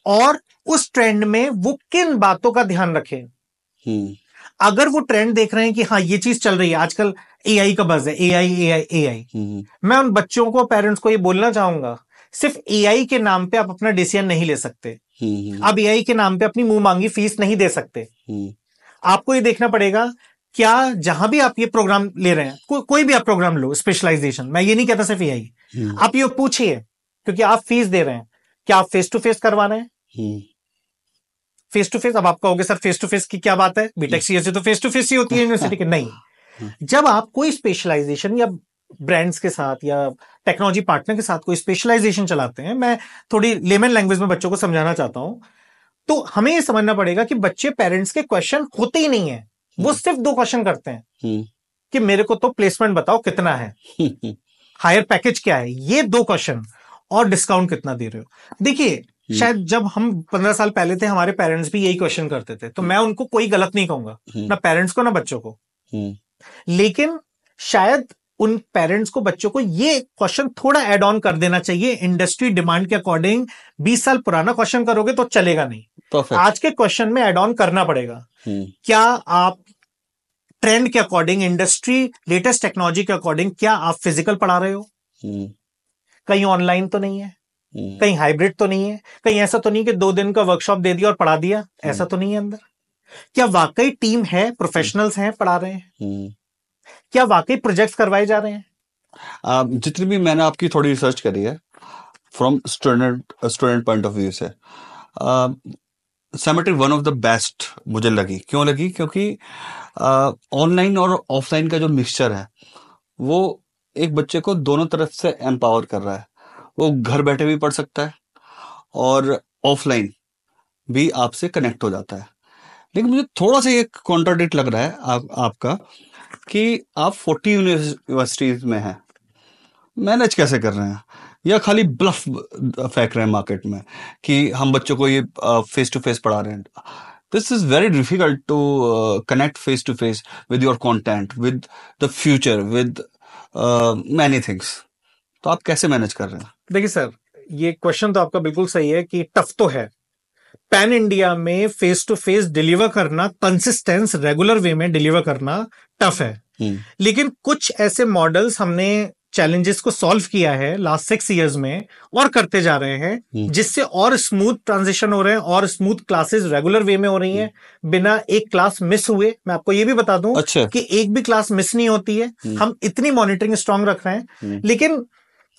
और उस ट्रेंड में वो किन बातों का ध्यान रखें। अगर वो ट्रेंड देख रहे हैं कि हाँ ये चीज चल रही है, आजकल एआई का बज़ है, एआई एआई एआई, मैं उन बच्चों को, पेरेंट्स को ये बोलना चाहूंगा, सिर्फ एआई के नाम पे आप अपना डिसीजन नहीं ले सकते, आप एआई के नाम पे अपनी मुंह मांगी फीस नहीं दे सकते। आपको ये देखना पड़ेगा क्या जहां भी आप ये प्रोग्राम ले रहे हैं, कोई भी आप प्रोग्राम लो, स्पेशलाइजेशन, मैं ये नहीं कहता सिर्फ एआई, आप ये पूछिए, क्योंकि आप फीस दे रहे हैं, क्या आप फेस टू फेस करवाना है? फेस टू फेस, अब आप कहोगे सर फेस टू फेस की क्या बात है, बीटेक सीएससी तो फेस टू फेस ही होती है यूनिवर्सिटी के। नहीं, जब आप कोई स्पेशलाइजेशन या ब्रांड्स के साथ या टेक्नोलॉजी पार्टनर के साथ कोई स्पेशलाइजेशन चलाते हैं, मैं थोड़ी लेमन लैंग्वेज में बच्चों को समझाना चाहता हूं, तो हमें यह समझना पड़ेगा कि बच्चे पेरेंट्स के क्वेश्चन होते ही नहीं है, वो सिर्फ दो क्वेश्चन करते हैं कि मेरे को तो प्लेसमेंट बताओ कितना है, हायर पैकेज क्या है, ये दो क्वेश्चन, और डिस्काउंट कितना दे रहे हो। देखिए, शायद जब हम 15 साल पहले थे, हमारे पेरेंट्स भी यही क्वेश्चन करते थे, तो मैं उनको कोई गलत नहीं कहूंगा, ना पेरेंट्स को ना बच्चों को, लेकिन शायद उन पेरेंट्स को, बच्चों को ये क्वेश्चन थोड़ा ऐड ऑन कर देना चाहिए। इंडस्ट्री डिमांड के अकॉर्डिंग 20 साल पुराना क्वेश्चन करोगे तो चलेगा नहीं, आज के क्वेश्चन में ऐड ऑन करना पड़ेगा। क्या आप ट्रेंड के अकॉर्डिंग, इंडस्ट्री लेटेस्ट टेक्नोलॉजी के अकॉर्डिंग, क्या आप फिजिकल पढ़ा रहे हो? कहीं ऑनलाइन तो नहीं है, कहीं हाइब्रिड तो नहीं है, कहीं ऐसा तो नहीं कि 2 दिन का वर्कशॉप दे दिया और पढ़ा दिया, ऐसा तो नहीं है अंदर। क्या वाकई टीम है, प्रोफेशनल्स हैं, पढ़ा रहे हैं? क्या वाकई प्रोजेक्ट्स करवाए जा रहे हैं? जितनी भी मैंने आपकी थोड़ी रिसर्च करी है from student point of view से, symmetric one of the best मुझे लगी। क्यों लगी? क्योंकि ऑनलाइन और ऑफलाइन का जो मिक्सचर है वो एक बच्चे को दोनों तरफ से एम्पावर कर रहा है। वो घर बैठे भी पढ़ सकता है और ऑफलाइन भी आपसे कनेक्ट हो जाता है। लेकिन मुझे थोड़ा सा ये कॉन्ट्राडिक्ट लग रहा है आपका कि आप 40 यूनिवर्सिटीज में हैं, मैनेज कैसे कर रहे हैं? या खाली ब्लफ फेंक रहे हैं मार्केट में कि हम बच्चों को ये फेस टू फेस पढ़ा रहे हैं? This is very difficult to connect face to face with your content, with the future, with many things. तो आप कैसे मैनेज कर रहे हैं? देखिए सर, ये क्वेश्चन तो आपका बिल्कुल सही है कि टफ तो है। पैन इंडिया में फेस टू फेस डिलीवर करना, कंसिस्टेंस रेगुलर वे में डिलीवर करना टफ है। लेकिन कुछ ऐसे मॉडल्स हमने चैलेंजेस को सॉल्व किया है लास्ट 6 इयर्स में और करते जा रहे हैं, जिससे और स्मूथ ट्रांजिशन हो रहे हैं और स्मूथ क्लासेस रेगुलर वे में हो रही हैं, बिना एक क्लास मिस हुए। मैं आपको ये भी बता दूं कि एक भी क्लास मिस नहीं होती है, हम इतनी मॉनिटरिंग स्ट्रांग रख रहे हैं। लेकिन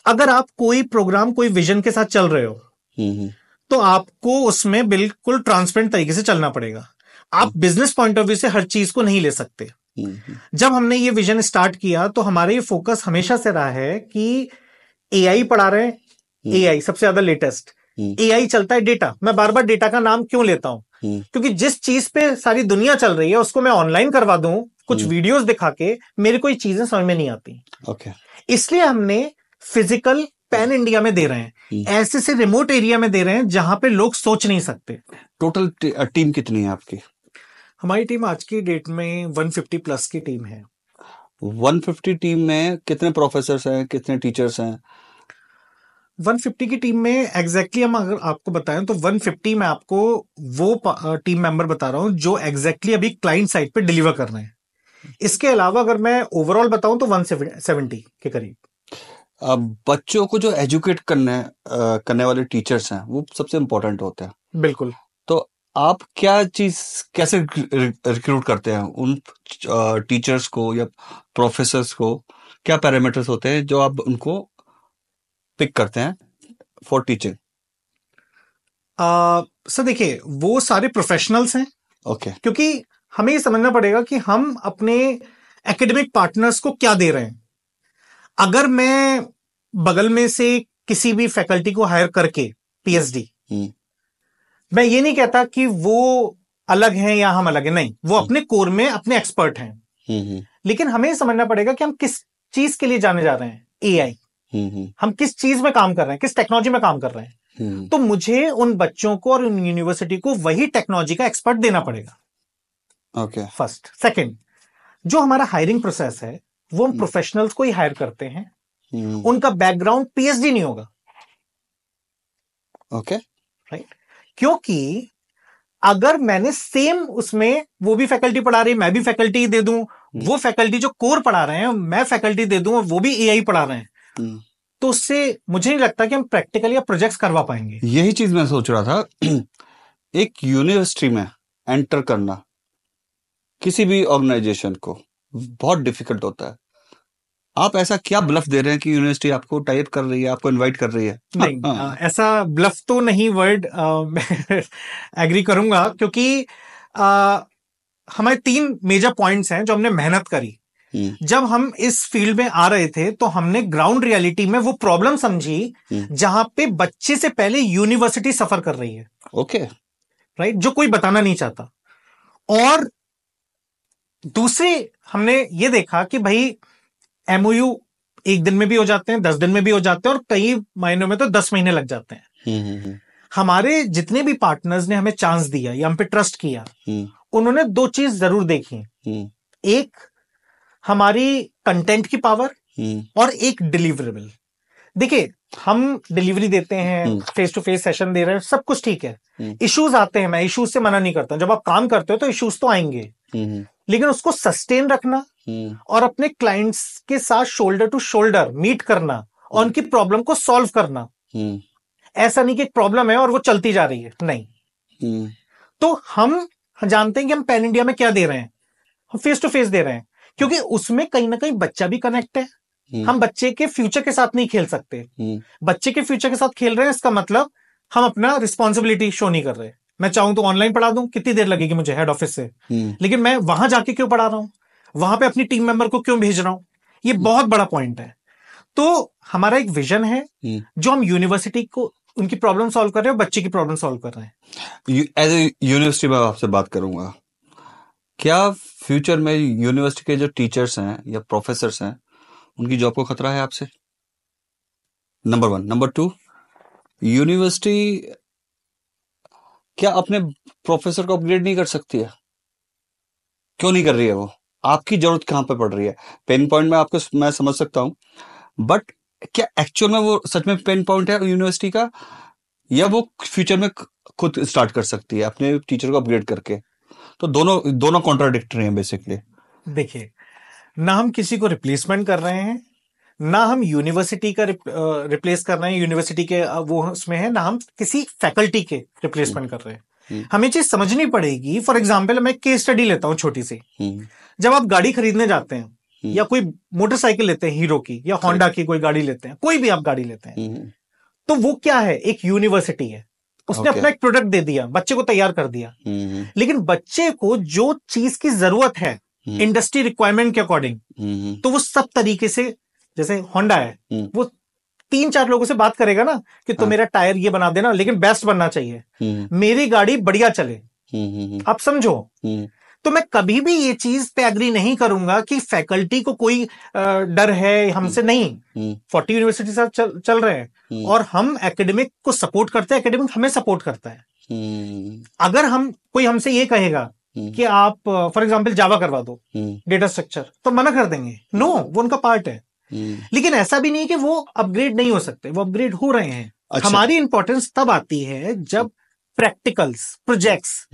अगर आप कोई प्रोग्राम, कोई विजन के साथ चल रहे हो तो आपको उसमें बिल्कुल ट्रांसपेरेंट तरीके से चलना पड़ेगा। आप बिजनेस पॉइंट ऑफ व्यू से हर चीज को नहीं ले सकते। जब हमने ये विजन स्टार्ट किया तो हमारा ये फोकस हमेशा से रहा है कि एआई पढ़ा रहे हैं, एआई सबसे ज्यादा लेटेस्ट, एआई चलता है डेटा। मैं बार बार डेटा का नाम क्यों लेता हूं? क्योंकि जिस चीज पे सारी दुनिया चल रही है उसको मैं ऑनलाइन करवा दूं कुछ वीडियोस दिखा के, मेरे को ये चीजें समझ में नहीं आती। इसलिए हमने फिजिकल पैन इंडिया में दे रहे हैं, ऐसे से रिमोट एरिया में दे रहे हैं जहां पे लोग सोच नहीं सकते। टोटल टीम कितनी है आपकी? हमारी टीम आज की डेट में 150 प्लस की टीम है। 150 टीम में कितने प्रोफेसर्स हैं, कितने टीचर्स हैं? 150 की टीम में एग्जैक्टली हम अगर आपको बताएं तो 150 में आपको वो टीम मेंबर बता रहा हूं जो एग्जैक्टली अभी क्लाइंट साइड पे डिलीवर कर रहे हैं। इसके अलावा अगर मैं ओवरऑल बताऊं तो 170 के करीब। बच्चों को जो एजुकेट करने वाले टीचर्स हैं वो सबसे इंपॉर्टेंट होते हैं। बिल्कुल। तो आप क्या चीज कैसे रिक्रूट करते हैं उन टीचर्स को या प्रोफेसर्स को? क्या पैरामीटर्स होते हैं जो आप उनको पिक करते हैं फॉर टीचिंग? सर देखिए, वो सारे प्रोफेशनल्स हैं, ओके। क्योंकि हमें ये समझना पड़ेगा कि हम अपने एकेडमिक पार्टनर्स को क्या दे रहे हैं। अगर मैं बगल में से किसी भी फैकल्टी को हायर करके पीएचडी, मैं ये नहीं कहता कि वो अलग हैं या हम अलग हैं, नहीं, वो अपने कोर में अपने एक्सपर्ट हैं। लेकिन हमें समझना पड़ेगा कि हम किस चीज के लिए जाने जा रहे हैं। एआई, हम किस चीज में काम कर रहे हैं, किस टेक्नोलॉजी में काम कर रहे हैं। तो मुझे उन बच्चों को और उन यूनिवर्सिटी को वही टेक्नोलॉजी का एक्सपर्ट देना पड़ेगा। ओके। फर्स्ट। सेकंड, जो हमारा हायरिंग प्रोसेस है वो हम प्रोफेशनल्स को ही हायर करते हैं, उनका बैकग्राउंड पीएचडी नहीं होगा। ओके। राइट। क्योंकि अगर मैंने सेम उसमें वो भी फैकल्टी पढ़ा रही, मैं भी फैकल्टी दे दूं, वो फैकल्टी जो कोर पढ़ा रहे हैं मैं फैकल्टी दे दूं और वो भी एआई पढ़ा रहे हैं, तो उससे मुझे नहीं लगता कि हम प्रैक्टिकल या प्रोजेक्ट्स करवा पाएंगे। यही चीज मैं सोच रहा था। एक यूनिवर्सिटी में एंटर करना किसी भी ऑर्गेनाइजेशन को बहुत डिफिकल्ट होता है। आप ऐसा क्या ब्लफ दे रहे हैं कि यूनिवर्सिटी आपको टाइप कर रही है, आपको इनवाइट कर रही है? नहीं, ऐसा ब्लफ तो नहीं वर्ड मैं एग्री करूंगा, क्योंकि हमारे 3 मेजर पॉइंट्स हैं जो हमने मेहनत करी। जब हम इस फील्ड में आ रहे थे तो हमने ग्राउंड रियलिटी में वो प्रॉब्लम समझी जहां पे बच्चे से पहले यूनिवर्सिटी सफर कर रही है। ओके। राइट, जो कोई बताना नहीं चाहता। और दूसरे, हमने ये देखा कि भाई एमओयू 1 दिन में भी हो जाते हैं, 10 दिन में भी हो जाते हैं, और कई महीनों में तो 10 महीने लग जाते हैं। हमारे जितने भी पार्टनर्स ने हमें चांस दिया या हम पे ट्रस्ट किया, उन्होंने 2 चीज जरूर देखी। एक, हमारी कंटेंट की पावर, और एक डिलीवरेबल। देखिए, हम डिलीवरी देते हैं, फेस टू फेस सेशन दे रहे हैं, सब कुछ ठीक है। इश्यूज आते हैं, मैं इश्यूज से मना नहीं करता। जब आप काम करते हो तो इश्यूज तो आएंगे, लेकिन उसको सस्टेन रखना और अपने क्लाइंट्स के साथ शोल्डर टू शोल्डर मीट करना और उनकी प्रॉब्लम को सॉल्व करना। ऐसा नहीं कि एक प्रॉब्लम है और वो चलती जा रही है, नहीं। तो हम जानते हैं कि हम पैन इंडिया में क्या दे रहे हैं, हम फेस टू फेस दे रहे हैं, क्योंकि उसमें कहीं ना कहीं बच्चा भी कनेक्ट है। हम बच्चे के फ्यूचर के साथ नहीं खेल सकते। बच्चे के फ्यूचर के साथ खेल रहे हैं, इसका मतलब हम अपना रिस्पॉन्सिबिलिटी शो नहीं कर रहे। मैं चाहूं तो ऑनलाइन पढ़ा दूं, कितनी देर लगेगी मुझे हेड ऑफिस से, लेकिन मैं वहां जाके क्यों पढ़ा रहा हूं, वहां पे अपनी टीम मेंबर को क्यों भेज रहा हूं? ये बहुत बड़ा पॉइंट है। तो हमारा एक विजन है जो हम यूनिवर्सिटी को उनकी प्रॉब्लम सॉल्व कर रहे हैं, बच्चे की प्रॉब्लम सॉल्व कर रहे हैं। एज ए यूनिवर्सिटी में आपसे बात करूंगा, क्या फ्यूचर में यूनिवर्सिटी के जो टीचर्स हैं या प्रोफेसर्स हैं उनकी जॉब को खतरा है आपसे? नंबर 1। नंबर 2, यूनिवर्सिटी क्या अपने प्रोफेसर को अपग्रेड नहीं कर सकती है? क्यों नहीं कर रही है? वो आपकी जरूरत कहां पे पड़ रही है? पेन पॉइंट में आपको मैं समझ सकता हूं, बट क्या एक्चुअल में वो सच में पेन पॉइंट है यूनिवर्सिटी का, या वो फ्यूचर में खुद स्टार्ट कर सकती है अपने टीचर को अपग्रेड करके? तो दोनों कॉन्ट्राडिक्टरी हैं बेसिकली। देखिए, ना हम किसी को रिप्लेसमेंट कर रहे हैं, ना हम यूनिवर्सिटी का रिप्लेस कर रहे हैं, यूनिवर्सिटी के वो उसमें है, ना हम किसी फैकल्टी के रिप्लेसमेंट कर रहे हैं। हमें चीज समझनी पड़ेगी। फॉर एग्जाम्पल, मैं केस स्टडी लेता हूं छोटी सी। जब आप गाड़ी खरीदने जाते हैं या कोई मोटरसाइकिल लेते हैं, हीरो की या होंडा की कोई गाड़ी लेते हैं, कोई भी आप गाड़ी लेते हैं, तो वो क्या है? एक यूनिवर्सिटी है, उसने अपना एक प्रोडक्ट दे दिया, बच्चे को तैयार कर दिया। लेकिन बच्चे को जो चीज की जरूरत है इंडस्ट्री रिक्वायरमेंट के अकॉर्डिंग, तो वो सब तरीके से, जैसे होंडा है, वो 3-4 लोगों से बात करेगा ना कि तो मेरा टायर ये बना देना, लेकिन बेस्ट बनना चाहिए, मेरी गाड़ी बढ़िया चले। आप समझो। तो मैं कभी भी ये चीज पे एग्री नहीं करूंगा कि फैकल्टी को कोई डर है हमसे, नहीं। 40 यूनिवर्सिटी साथ चल रहे हैं और हम एकेडमिक को सपोर्ट करते हैं, एकेडमिक हमें सपोर्ट करता है। अगर हम कोई हमसे ये कहेगा कि आप फॉर एग्जांपल जावा करवा दो, डेटा स्ट्रक्चर, तो मना कर देंगे, नो, वो उनका पार्ट है। लेकिन ऐसा भी नहीं कि वो अपग्रेड नहीं हो सकते, वो अपग्रेड हो रहे हैं। अच्छा। हमारी इंपॉर्टेंस तब आती है जब प्रैक्टिकल्स, प्रोजेक्ट्स,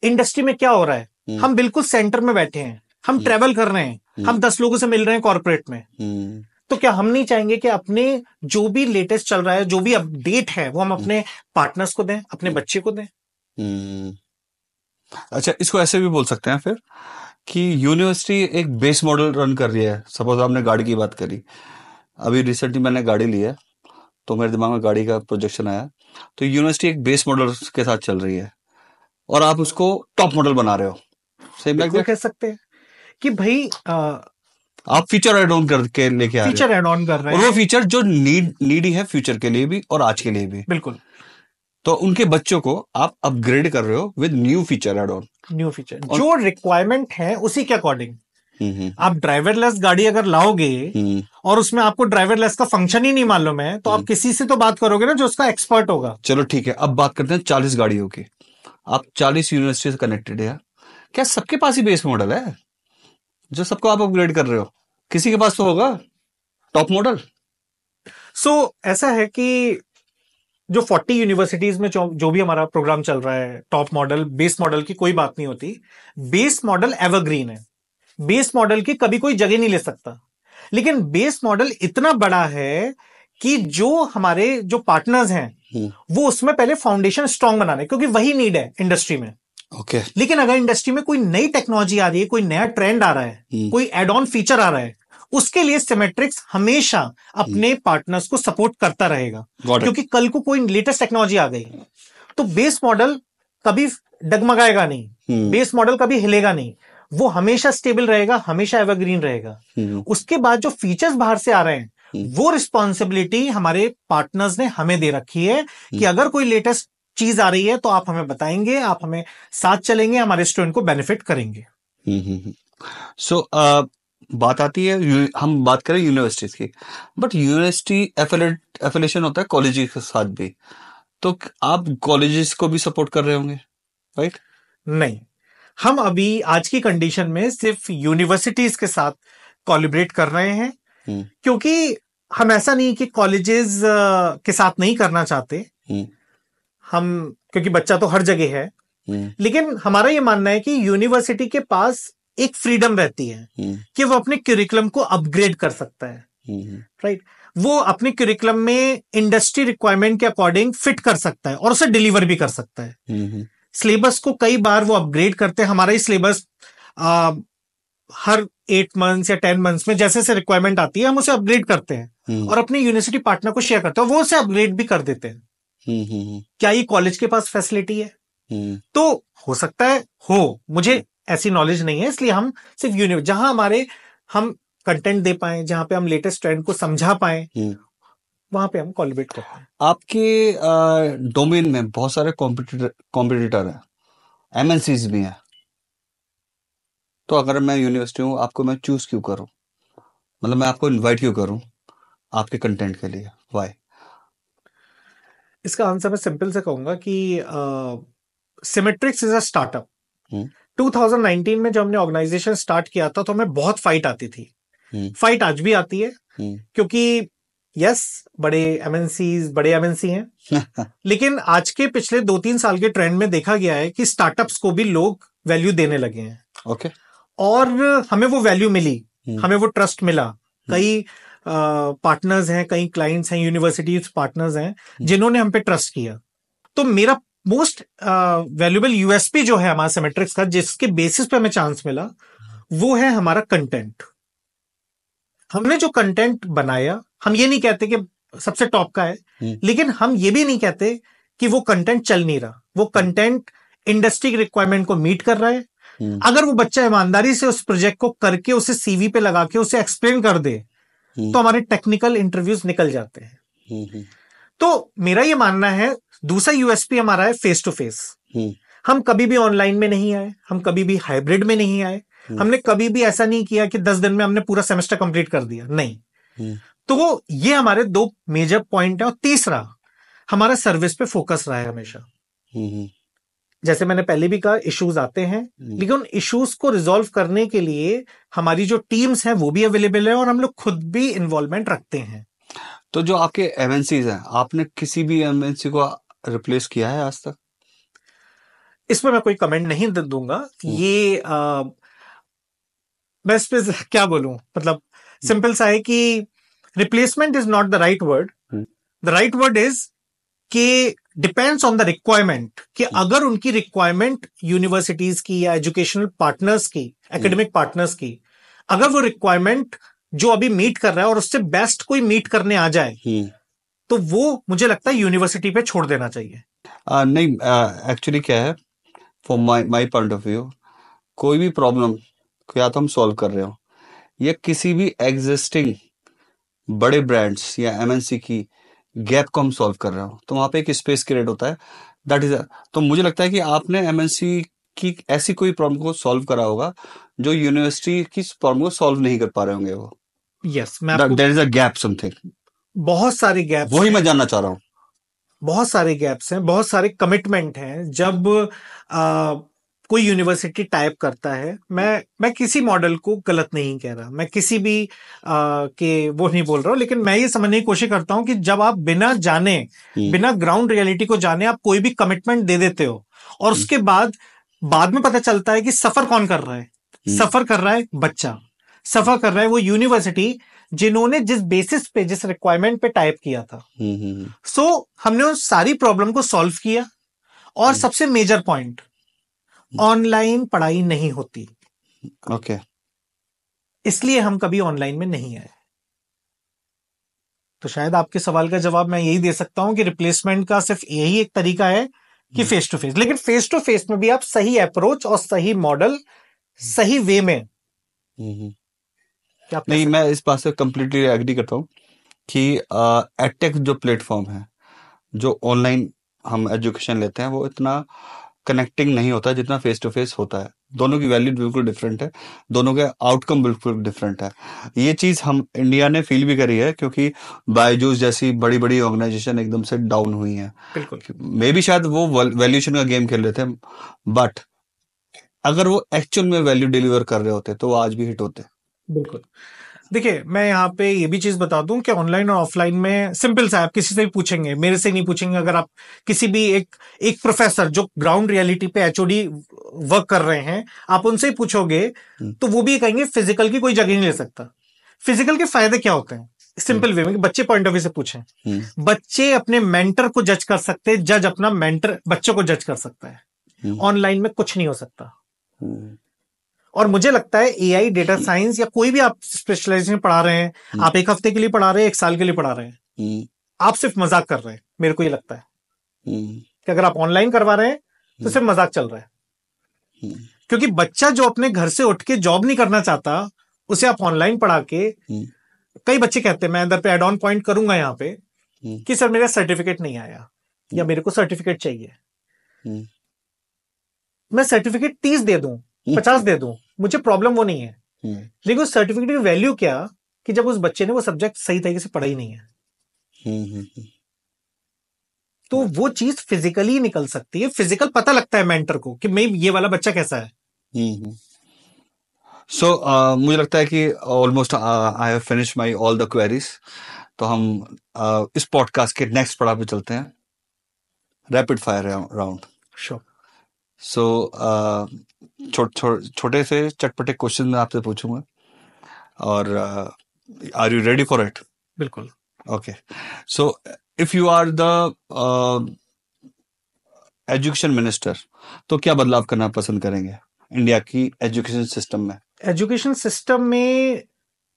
इंडस्ट्री में क्या हो रहा है, हम बिल्कुल सेंटर में बैठे हैं, हम ट्रेवल कर रहे हैं, हम 10 लोगों से मिल रहे हैं कॉर्पोरेट में। तो क्या हम नहीं चाहेंगे कि अपने जो भी लेटेस्ट चल रहा है, जो भी अपडेट है, वो हम अपने पार्टनर्स को दें, अपने बच्चे को दें? अच्छा, इसको ऐसे भी बोल सकते हैं फिर कि यूनिवर्सिटी एक बेस मॉडल रन कर रही है। सपोज आपने गाड़ी की बात करी, अभी रिसेंटली मैंने गाड़ी ली है, तो मेरे दिमाग में गाड़ी का प्रोजेक्शन आया। तो यूनिवर्सिटी एक बेस मॉडल के साथ चल रही है और आप उसको टॉप मॉडल बना रहे हो, सेम लाइक बिल्कुल दैट। कह सकते हैं कि भाई आप फीचर ऐड ऑन करके लेके आ रहे फीचर एड ऑन कर हो, रहे और वो हैं। फीचर जो नीडी है फ्यूचर के लिए भी और आज के लिए भी, बिल्कुल तो उनके बच्चों को आप अपग्रेड कर रहे हो with new feature add on. New feature और जो रिक्वायरमेंट है उसी के अकॉर्डिंग। हम्म आप ड्राइवरलेस गाड़ी अगर लाओगे हम्म और उसमें आपको ड्राइवरलेस का फंक्शन ही नहीं मालूम है, तो आप किसी से तो बात करोगे ना जो उसका एक्सपर्ट होगा। चलो ठीक है, अब बात करते हैं 40 गाड़ियों की। आप 40 यूनिवर्सिटी से कनेक्टेड है, क्या सबके पास ही बेस मॉडल है जो सबको आप अपग्रेड कर रहे हो? किसी के पास तो होगा टॉप मॉडल। सो ऐसा है कि जो 40 यूनिवर्सिटीज में जो भी हमारा प्रोग्राम चल रहा है, टॉप मॉडल बेस मॉडल की कोई बात नहीं होती। बेस मॉडल एवरग्रीन है, बेस मॉडल की कभी कोई जगह नहीं ले सकता। लेकिन बेस मॉडल इतना बड़ा है कि जो हमारे जो पार्टनर्स हैं वो उसमें पहले फाउंडेशन स्ट्रांग बनाने, क्योंकि वही नीड है इंडस्ट्री में। ओके। लेकिन अगर इंडस्ट्री में कोई नई टेक्नोलॉजी आ रही है, कोई नया ट्रेंड आ रहा है, कोई एड ऑन फीचर आ रहा है, उसके लिए सिमेट्रिक्स हमेशा अपने पार्टनर्स को सपोर्ट करता रहेगा। क्योंकि कल को कोई लेटेस्ट टेक्नोलॉजी आ गई तो बेस मॉडल कभी डगमगाएगा नहीं, बेस मॉडल कभी हिलेगा नहीं, वो हमेशा स्टेबल रहेगा, हमेशा एवरग्रीन रहेगा। उसके बाद जो फीचर्स बाहर से आ रहे हैं वो रिस्पॉन्सिबिलिटी हमारे पार्टनर्स ने हमें दे रखी है कि अगर कोई लेटेस्ट चीज आ रही है तो आप हमें बताएंगे, आप हमें साथ चलेंगे, हमारे स्टूडेंट को बेनिफिट करेंगे। सो बात आती है, हम बात करें यूनिवर्सिटीज की, बट यूनिवर्सिटी एफिलेशन होता है कॉलेज के साथ भी, तो आप कॉलेजेस को भी सपोर्ट कर रहे होंगे, राइट? नहीं, हम अभी आज की कंडीशन में सिर्फ यूनिवर्सिटीज के साथ कोलैबोरेट कर रहे हैं, क्योंकि हम ऐसा नहीं कि कॉलेजेस के साथ नहीं करना चाहते। हम, क्योंकि बच्चा तो हर जगह है, लेकिन हमारा ये मानना है कि यूनिवर्सिटी के पास एक फ्रीडम रहती है कि वो अपने करिकुलम को अपग्रेड कर सकता है, राइट? वो अपने करिकुलम में इंडस्ट्री रिक्वायरमेंट के अकॉर्डिंग फिट कर सकता है और उसे डिलीवर भी कर सकता है। सिलेबस को कई बार वो अपग्रेड करते हैं। हमारा ही सिलेबस हर 8 मंथ्स या 10 मंथ्स में जैसे से रिक्वायरमेंट आती है हम उसे अपग्रेड करते हैं और अपने यूनिवर्सिटी पार्टनर को शेयर करते हैं, वो उसे अपग्रेड भी कर देते हैं। क्या ये कॉलेज के पास फैसिलिटी है? तो हो सकता है हो, मुझे ऐसी नॉलेज नहीं है, इसलिए हम सिर्फ जहां हमारे हम कंटेंट दे पाए, जहां पे हम लेटेस्ट ट्रेंड को समझा पाए, वहां पे हम कोलैबोरेट करते हैं। आपके डोमेन में बहुत सारे कॉम्पिटिटर है, एमएनसीज भी हैं, तो अगर मैं यूनिवर्सिटी हूँ, आपको मैं चूज क्यों करूं? मतलब मैं आपको इनवाइट क्यों करूं आपके कंटेंट के लिए? व्हाई? इसका आंसर मैं सिंपल से कहूंगा कि सिमेट्रिक्स इज अ स्टार्टअप। 2019 में जब हमने ऑर्गेनाइजेशन स्टार्ट किया था तो हमें बहुत फाइट आती थी, फाइट आज भी आती है, क्योंकि यस बड़े एमएनसी हैं लेकिन आज के पिछले 2-3 साल के ट्रेंड में देखा गया है कि स्टार्टअप्स को भी लोग वैल्यू देने लगे हैं। ओके। और हमें वो वैल्यू मिली, हमें वो ट्रस्ट मिला। कई पार्टनर्स हैं, कई क्लाइंट्स हैं, यूनिवर्सिटीज पार्टनर्स हैं जिन्होंने हम पे ट्रस्ट किया। तो मेरा मोस्ट वैल्यूएबल यूएसपी जो है हमारा सिमेट्रिक्स का, जिसके बेसिस पे हमें चांस मिला, वो है हमारा कंटेंट। हमने जो कंटेंट बनाया, हम ये नहीं कहते कि सबसे टॉप का है, लेकिन हम ये भी नहीं कहते कि वो कंटेंट चल नहीं रहा। वो कंटेंट इंडस्ट्री की रिक्वायरमेंट को मीट कर रहा है। अगर वो बच्चा ईमानदारी से उस प्रोजेक्ट को करके उसे सीवी पे लगा के उसे एक्सप्लेन कर दे तो हमारे टेक्निकल इंटरव्यूज निकल जाते हैं। तो मेरा ये मानना है, दूसरा यूएसपी हमारा है फेस टू फेस। हम कभी भी ऑनलाइन में नहीं आए, हम कभी भी हाइब्रिड में नहीं आए, हमने कभी भी ऐसा नहीं किया कि 10 दिन में हमने पूरा सेमेस्टर कंप्लीट कर दिया, नहीं। तो ये हमारे 2 मेजर पॉइंट है। और तीसरा, हमारा सर्विस पे फोकस रहा है हमेशा। जैसे मैंने पहले भी कहा, इश्यूज आते हैं, लेकिन उन इश्यूज को रिजॉल्व करने के लिए हमारी जो टीम्स हैं वो भी अवेलेबल है और हम लोग खुद भी इन्वॉल्वमेंट रखते हैं। तो जो आपके एमएनसीज हैं, आपने किसी भी एमएनसी को रिप्लेस किया है आज तक? इसमें मैं कोई कमेंट नहीं दूंगा। ये मैं इस पे क्या बोलूं, मतलब सिंपल सा है कि replacement is not the right word. The right word is कि डिपेंड्स ऑन द रिक्वायरमेंट कि अगर उनकी रिक्वायरमेंट यूनिवर्सिटीज की या एजुकेशनल पार्टनर्स की, एकेडमिक पार्टनर्स की, अगर वो रिक्वायरमेंट जो अभी मीट कर रहा है और उससे बेस्ट कोई मीट करने आ जाए तो वो मुझे लगता है यूनिवर्सिटी पे छोड़ देना चाहिए। नहीं, एक्चुअली क्या है, for my point of view, कोई भी प्रॉब्लम या तो हम सॉल्व कर रहे हो या किसी भी एग्जिस्टिंग बड़े ब्रांड्स या एमएनसी की गैप को हम सॉल्व कर रहे हो, तो वहां पे एक स्पेस क्रिएट होता है, दैट इज। तो मुझे लगता है कि आपने एमएनसी की ऐसी कोई प्रॉब्लम को सॉल्व करा होगा जो यूनिवर्सिटी की प्रॉब्लम को सॉल्व नहीं कर पा रहे होंगे वो। यस, मैं आपको there is a gap something, बहुत सारे गैप्स वही मैं जानना चाह रहा हूँ। बहुत सारे गैप्स हैं, बहुत सारे कमिटमेंट हैं। जब कोई यूनिवर्सिटी टाइप करता है, मैं किसी मॉडल को गलत नहीं कह रहा, मैं किसी भी के वो नहीं बोल रहा हूँ, लेकिन मैं ये समझने की कोशिश करता हूँ कि जब आप बिना जाने, बिना ग्राउंड रियलिटी को जाने आप कोई भी कमिटमेंट दे देते हो और उसके बाद में पता चलता है कि सफर कौन कर रहा है। सफर कर रहा है बच्चा, सफर कर रहा है वो यूनिवर्सिटी जिन्होंने जिस बेसिस पे, जिस रिक्वायरमेंट पे टाइप किया था। सो हमने उस सारी प्रॉब्लम को सॉल्व किया। और सबसे मेजर पॉइंट, ऑनलाइन पढ़ाई नहीं होती। ओके, इसलिए हम कभी ऑनलाइन में नहीं आए। तो शायद आपके सवाल का जवाब मैं यही दे सकता हूं कि रिप्लेसमेंट का सिर्फ यही एक तरीका है कि फेस टू फेस। लेकिन फेस टू फेस में भी आप सही अप्रोच और सही मॉडल, सही वे में क्या नहीं, मैं इस बात से कंप्लीटली एग्री करता हूँ कि एडटेक जो प्लेटफॉर्म है, जो ऑनलाइन हम एजुकेशन लेते हैं, वो इतना कनेक्टिंग नहीं होता जितना फेस टू फेस होता है। दोनों की वैल्यू बिल्कुल डिफरेंट है, दोनों के आउटकम बिल्कुल डिफरेंट है। ये चीज हम इंडिया ने फील भी करी है, क्योंकि बायजूस जैसी बड़ी बड़ी ऑर्गेनाइजेशन एकदम से डाउन हुई है। बिल्कुल, मे बी शायद वो वैल्यूएशन का गेम खेल रहे थे, बट अगर वो एक्चुअल में वैल्यू डिलीवर कर रहे होते तो वो आज भी हिट होते। बिल्कुल। देखिए, मैं यहाँ पे ये भी चीज बता दूं कि ऑनलाइन और ऑफलाइन में सिंपल सा, आप किसी से भी पूछेंगे, मेरे से नहीं पूछेंगे, अगर आप किसी भी एक प्रोफेसर जो ग्राउंड रियलिटी पे एचओडी वर्क कर रहे हैं, आप उनसे ही पूछोगे तो वो भी कहेंगे फिजिकल की कोई जगह नहीं ले सकता। फिजिकल के फायदे क्या होते हैं? सिंपल वे में, बच्चे पॉइंट ऑफ व्यू से पूछें, बच्चे अपने मेंटर को जज कर सकते हैं, जज अपना मेंटर बच्चों को जज कर सकता है। ऑनलाइन में कुछ नहीं हो सकता। और मुझे लगता है एआई, डेटा साइंस या कोई भी आप स्पेशलाइजेशन पढ़ा रहे हैं, आप एक हफ्ते के लिए पढ़ा रहे हैं, एक साल के लिए पढ़ा रहे हैं, आप सिर्फ मजाक कर रहे हैं। मेरे को ये लगता है कि अगर आप ऑनलाइन करवा रहे हैं तो सिर्फ मजाक चल रहा है। क्योंकि बच्चा जो अपने घर से उठ के जॉब नहीं करना चाहता, उसे आप ऑनलाइन पढ़ा के, कई बच्चे कहते हैं, मैं अंदर पे एड ऑन पॉइंट करूंगा यहाँ पे कि सर मेरा सर्टिफिकेट नहीं आया या मेरे को सर्टिफिकेट चाहिए। मैं सर्टिफिकेट 30 दे दूं, 50 दे दूं, मुझे प्रॉब्लम वो नहीं है। लेकिन उस सर्टिफिकेट की वैल्यू क्या कि जब उस बच्चे ने वो सब्जेक्ट सही तरीके से पढ़ा ही नहीं है। तो वो चीज फिजिकली निकल सकती है। फिजिकल पता लगता है मेंटर को कि मैं ये वाला बच्चा कैसा है। सो मुझे लगता है कि almost I have finish my all the queries. तो हम इस पॉडकास्ट के नेक्स्ट पड़ाव पे चलते हैं, rapid fire round. Sure. So छोटे से चटपटे क्वेश्चन मैं आपसे पूछूंगा, और are you ready for it? बिल्कुल। Okay, so if you are the education minister, तो क्या बदलाव करना पसंद करेंगे इंडिया की एजुकेशन सिस्टम में? एजुकेशन सिस्टम में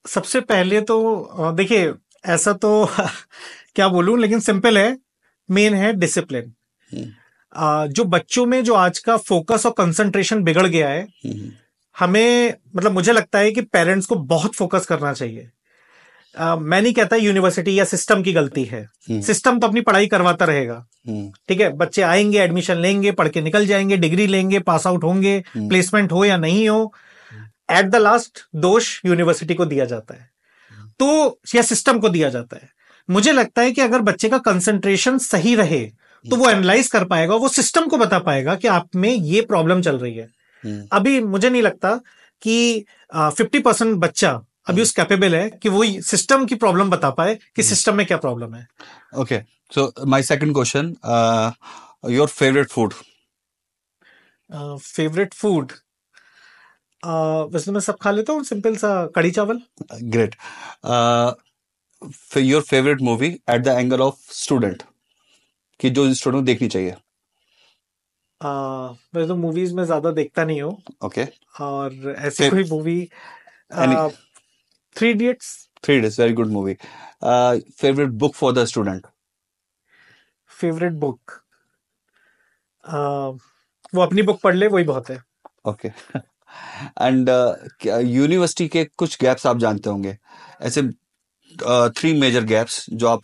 सबसे पहले तो देखिए, ऐसा तो क्या बोलूं, लेकिन सिंपल है, मेन है डिसिप्लिन। जो बच्चों में जो आज का फोकस और कंसंट्रेशन बिगड़ गया है, हमें, मतलब मुझे लगता है कि पेरेंट्स को बहुत फोकस करना चाहिए। मैं नहीं कहता यूनिवर्सिटी या सिस्टम की गलती है, सिस्टम तो अपनी पढ़ाई करवाता रहेगा, ठीक है, बच्चे आएंगे, एडमिशन लेंगे, पढ़ के निकल जाएंगे, डिग्री लेंगे, पास आउट होंगे, प्लेसमेंट हो या नहीं हो, एट द लास्ट दोष यूनिवर्सिटी को दिया जाता है, तो या सिस्टम को दिया जाता है। मुझे लगता है कि अगर बच्चे का कंसंट्रेशन सही रहे तो वो एनालाइज कर पाएगा, वो सिस्टम को बता पाएगा कि आप में ये प्रॉब्लम चल रही है। अभी मुझे नहीं लगता कि 50% बच्चा अभी उस कैपेबल है कि वो सिस्टम की प्रॉब्लम बता पाए कि सिस्टम में क्या प्रॉब्लम है। Okay, so my second question, your favourite food? Favourite food, वैसे मैं सब खा लेता हूँ, सिंपल सा कढ़ी चावल। Great. Your favourite movie at the angle of student? कि जो स्टूडेंट को देखनी चाहिए? मैं तो मूवीज में ज्यादा देखता नहीं हूँ, ओके, और ऐसी फिर कोई movie, any 3 idiots. 3 Idiots, very good movie. Favourite book for the student? Favourite book, वो अपनी बुक पढ़ ले वही बहुत है। ओके. एंड यूनिवर्सिटी के कुछ गैप्स आप जानते होंगे, ऐसे 3 मेजर गैप्स जो आप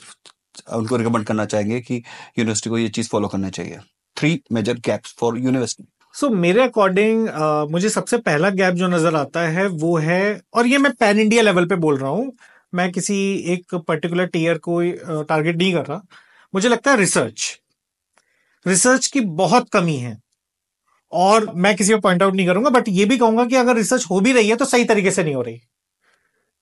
उनको रिकमेंड करना चाहेंगे कि यूनिवर्सिटी को ये चीज फॉलो करना चाहिए. 3 मेजर गैप्स फॉर यूनिवर्सिटी. मेरे अकॉर्डिंग मुझे सबसे पहला गैप जो नजर आता है वो है, और ये मैं पैन इंडिया लेवल पे बोल रहा हूँ, मैं किसी एक पर्टिकुलर टीयर को टारगेट नहीं कर रहा, मुझे लगता है रिसर्च की बहुत कमी है। और मैं किसी को पॉइंट आउट नहीं करूंगा, बट ये भी कहूंगा कि अगर रिसर्च हो भी रही है तो सही तरीके से नहीं हो रही,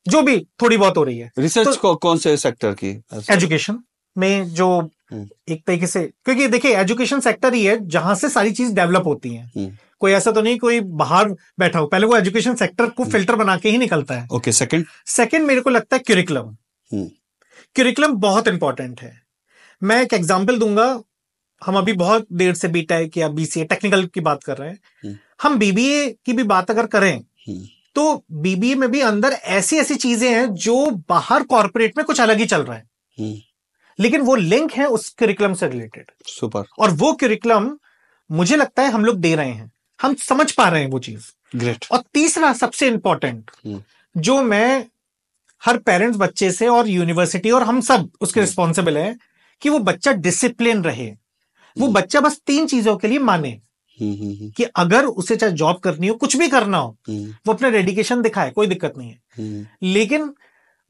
जो भी थोड़ी बहुत हो रही है। रिसर्च तो कौन से सेक्टर की? एजुकेशन में जो एक तरीके से, क्योंकि देखिए एजुकेशन सेक्टर ही है जहां से सारी चीज डेवलप होती है। कोई ऐसा तो नहीं कोई बाहर बैठा हो, पहले वो एजुकेशन सेक्टर को फिल्टर बना के ही निकलता है। ओके, सेकंड मेरे को लगता है क्यूरिकुलम बहुत इंपॉर्टेंट है। मैं एक एग्जांपल दूंगा, हम अभी बहुत देर से बीटेक या बीसीए टेक्निकल की बात कर रहे हैं, हम बीबीए की भी बात अगर करें तो बीबीए में भी अंदर ऐसी ऐसी चीजें हैं जो बाहर कॉर्पोरेट में कुछ अलग ही चल रहा है, लेकिन वो लिंक है उस करिकुलम से रिलेटेड। सुपर. और वो करिकुलम मुझे लगता है हम लोग दे रहे हैं, हम समझ पा रहे हैं वो चीज। ग्रेट. और तीसरा सबसे इंपॉर्टेंट जो मैं हर पेरेंट्स बच्चे से और यूनिवर्सिटी और हम सब उसके रिस्पॉन्सिबल है कि वो बच्चा डिसिप्लिन रहे। वो बच्चा बस 3 चीजों के लिए माने कि अगर उसे चाहे जॉब करनी हो, कुछ भी करना हो, वो अपना डेडिकेशन दिखाए, कोई दिक्कत नहीं है। लेकिन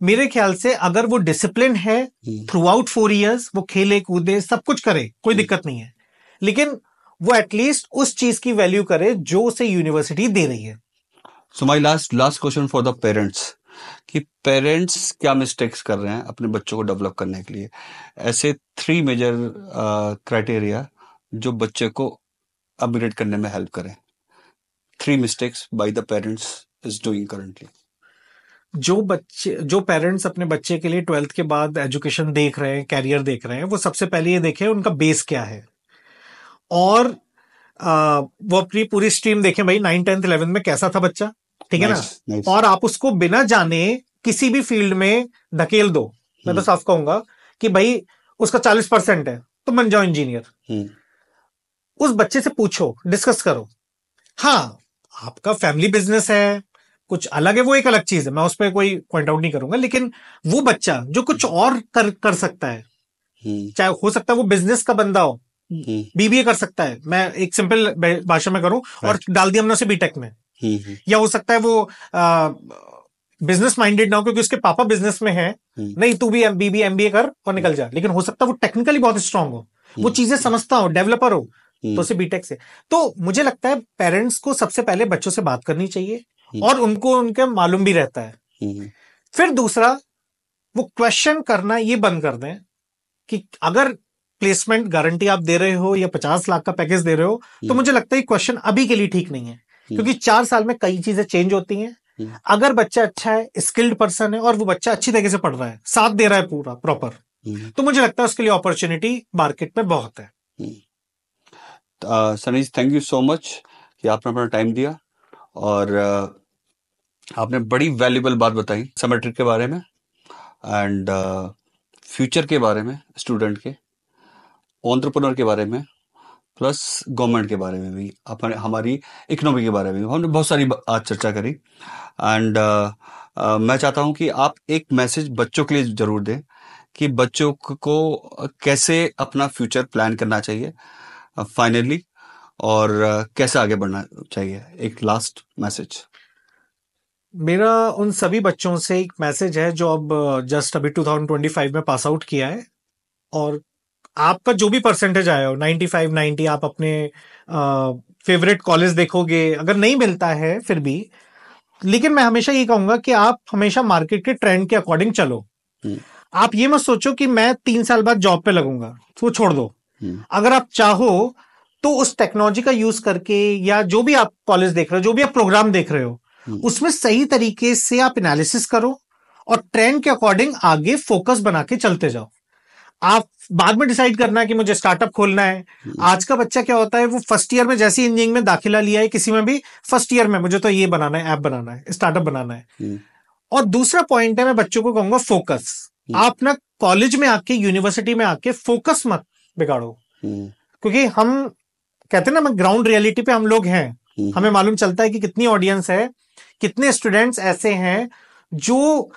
मेरे ख्याल से अगर वो डिसिप्लिन है थ्रू आउट 4 इयर्स, वो खेले कूदे सब कुछ करे, कोई दिक्कत नहीं है, लेकिन वो एटलीस्ट उस चीज की वैल्यू करे जो उसे यूनिवर्सिटी दे रही है। So my last question for the parents, कि पेरेंट्स क्या मिस्टेक्स कर रहे हैं अपने बच्चों को डेवलप करने के लिए? ऐसे 3 मेजर क्राइटेरिया जो बच्चे को अपग्रेड करने में हेल्प करें. 3 mistakes by the parents is doing currently. जो पेरेंट्स अपने बच्चे के लिए 12th के बाद एजुकेशन देख रहे हैं, कैरियर देख रहे हैं, वो सबसे पहले ये देखें उनका बेस क्या है, और वो अपनी पूरी स्ट्रीम देखें, भाई 9, 10, 11 में कैसा था बच्चा, ठीक है ना। और आप उसको बिना जाने किसी भी फील्ड में धकेल दो। मैं तो साफ कहूंगा कि भाई उसका 40% है तो बन जाओ इंजीनियर। उस बच्चे से पूछो, डिस्कस करो। हाँ, आपका फैमिली बिजनेस है, कुछ अलग है, वो एक अलग चीज है, मैं उस पर कोई पॉइंट आउट नहीं करूंगा, लेकिन वो बच्चा जो कुछ और कर सकता है, चाहे हो सकता है वो बिजनेस का बंदा हो, बीबीए कर सकता है, मैं एक सिंपल भाषा में करूं, और डाल दिया हमने उसे बीटेक में, या हो सकता है वो बिजनेस माइंडेड ना हो क्योंकि उसके पापा बिजनेस में है, नहीं तू भी बीबीए एमबीए कर और निकल जा, लेकिन हो सकता है वो टेक्निकली बहुत स्ट्रांग हो, वो चीजें समझता हो, डेवलपर हो, तो उसे बीटेक से। तो मुझे लगता है पेरेंट्स को सबसे पहले बच्चों से बात करनी चाहिए, और उनको उनके मालूम भी रहता है। फिर दूसरा, वो क्वेश्चन करना ये बंद कर दें कि अगर प्लेसमेंट गारंटी आप दे रहे हो या 50 लाख का पैकेज दे रहे हो, तो मुझे लगता है क्वेश्चन अभी के लिए ठीक नहीं है, क्योंकि 4 साल में कई चीजें चेंज होती हैं। अगर बच्चा अच्छा है, स्किल्ड पर्सन है, और वो बच्चा अच्छी तरीके से पढ़ रहा है, साथ दे रहा है पूरा प्रॉपर, तो मुझे लगता है उसके लिए अपॉर्चुनिटी मार्केट में बहुत है। Sunny's, thank you so much कि आपने अपना टाइम दिया, और आपने बड़ी वैल्यूबल बात बताई समर ट्रिप के बारे में, एंड फ्यूचर के बारे में, स्टूडेंट के, एंटरप्रेन्योर के बारे में, प्लस गवर्नमेंट के बारे में भी, हमारी इकोनॉमी के बारे में भी हमने बहुत सारी आज चर्चा करी। एंड मैं चाहता हूं कि आप एक मैसेज बच्चों के लिए जरूर दें कि बच्चों को कैसे अपना फ्यूचर प्लान करना चाहिए फाइनली, और कैसे आगे बढ़ना चाहिए। एक लास्ट मैसेज। मेरा उन सभी बच्चों से एक मैसेज है जो अब जस्ट अभी 2025 में पास आउट किया है, और आपका जो भी परसेंटेज आया हो, 95, 90, आप अपने फेवरेट कॉलेज देखोगे, अगर नहीं मिलता है फिर भी, लेकिन मैं हमेशा ये कहूंगा कि आप हमेशा मार्केट के ट्रेंड के अकॉर्डिंग चलो। आप ये मत सोचो कि मैं 3 साल बाद जॉब पे लगूंगा, तो छोड़ दो। अगर आप चाहो तो उस टेक्नोलॉजी का यूज करके, या जो भी आप कॉलेज देख रहे हो, जो भी आप प्रोग्राम देख रहे हो, उसमें सही तरीके से आप एनालिसिस करो और ट्रेंड के अकॉर्डिंग आगे फोकस बना के चलते जाओ। आप बाद में डिसाइड करना है कि मुझे स्टार्टअप खोलना है। आज का बच्चा क्या होता है, वो फर्स्ट ईयर में जैसे इंजीनियरिंग में दाखिला लिया है, किसी में भी फर्स्ट ईयर में मुझे तो ये बनाना है, ऐप बनाना है, स्टार्टअप बनाना है। और दूसरा पॉइंट है, मैं बच्चों को कहूंगा फोकस। आप ना कॉलेज में आके, यूनिवर्सिटी में आके फोकस मत बिगाड़ो, क्योंकि हम कहते हैं ना, ग्राउंड रियलिटी पे हम लोग हैं, हमें मालूम चलता है कि कितनी ऑडियंस है, कितने स्टूडेंट्स ऐसे हैं जो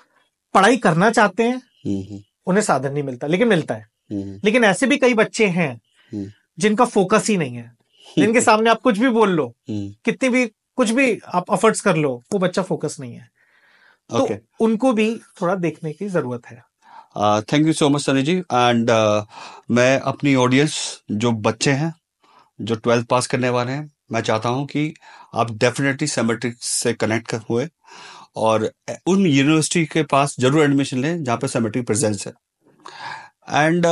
पढ़ाई करना चाहते हैं, उन्हें साधन नहीं मिलता, लेकिन मिलता है। लेकिन ऐसे भी कई बच्चे हैं जिनका फोकस ही नहीं है, जिनके सामने आप कुछ भी बोल लो, कितनी भी कुछ भी आप एफर्ट्स कर लो, वो बच्चा फोकस नहीं है। तो उनको भी थोड़ा देखने की जरूरत है। Thank you so much Sunny ji. And मैं अपनी ऑडियंस जो बच्चे हैं जो 12th पास करने वाले हैं, मैं चाहता हूं कि आप डेफिनेटली सैमट्रिक से कनेक्ट हुए और उन यूनिवर्सिटी के पास जरूर एडमिशन लें जहां पे सैमट्रिक प्रेजेंस है। एंड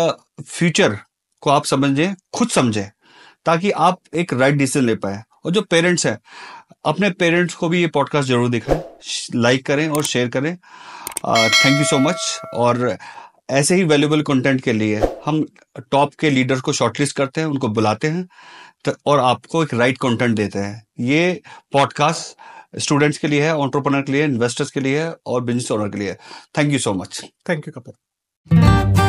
फ्यूचर को आप समझें, खुद समझें, ताकि आप एक राइट डिसीजन ले पाए। और जो पेरेंट्स हैं, अपने पेरेंट्स को भी ये पॉडकास्ट जरूर दिखाएं, लाइक करें और शेयर करें। Thank you so much. और ऐसे ही वैल्यूएबल कंटेंट के लिए हम टॉप के लीडर्स को शॉर्टलिस्ट करते हैं, उनको बुलाते हैं और आपको एक राइट कंटेंट देते हैं। ये पॉडकास्ट स्टूडेंट्स के लिए है, एंटरप्रेन्योर के लिए, इन्वेस्टर्स के लिए और बिजनेस ओनर के लिए। Thank you so much. Thank you Kapil.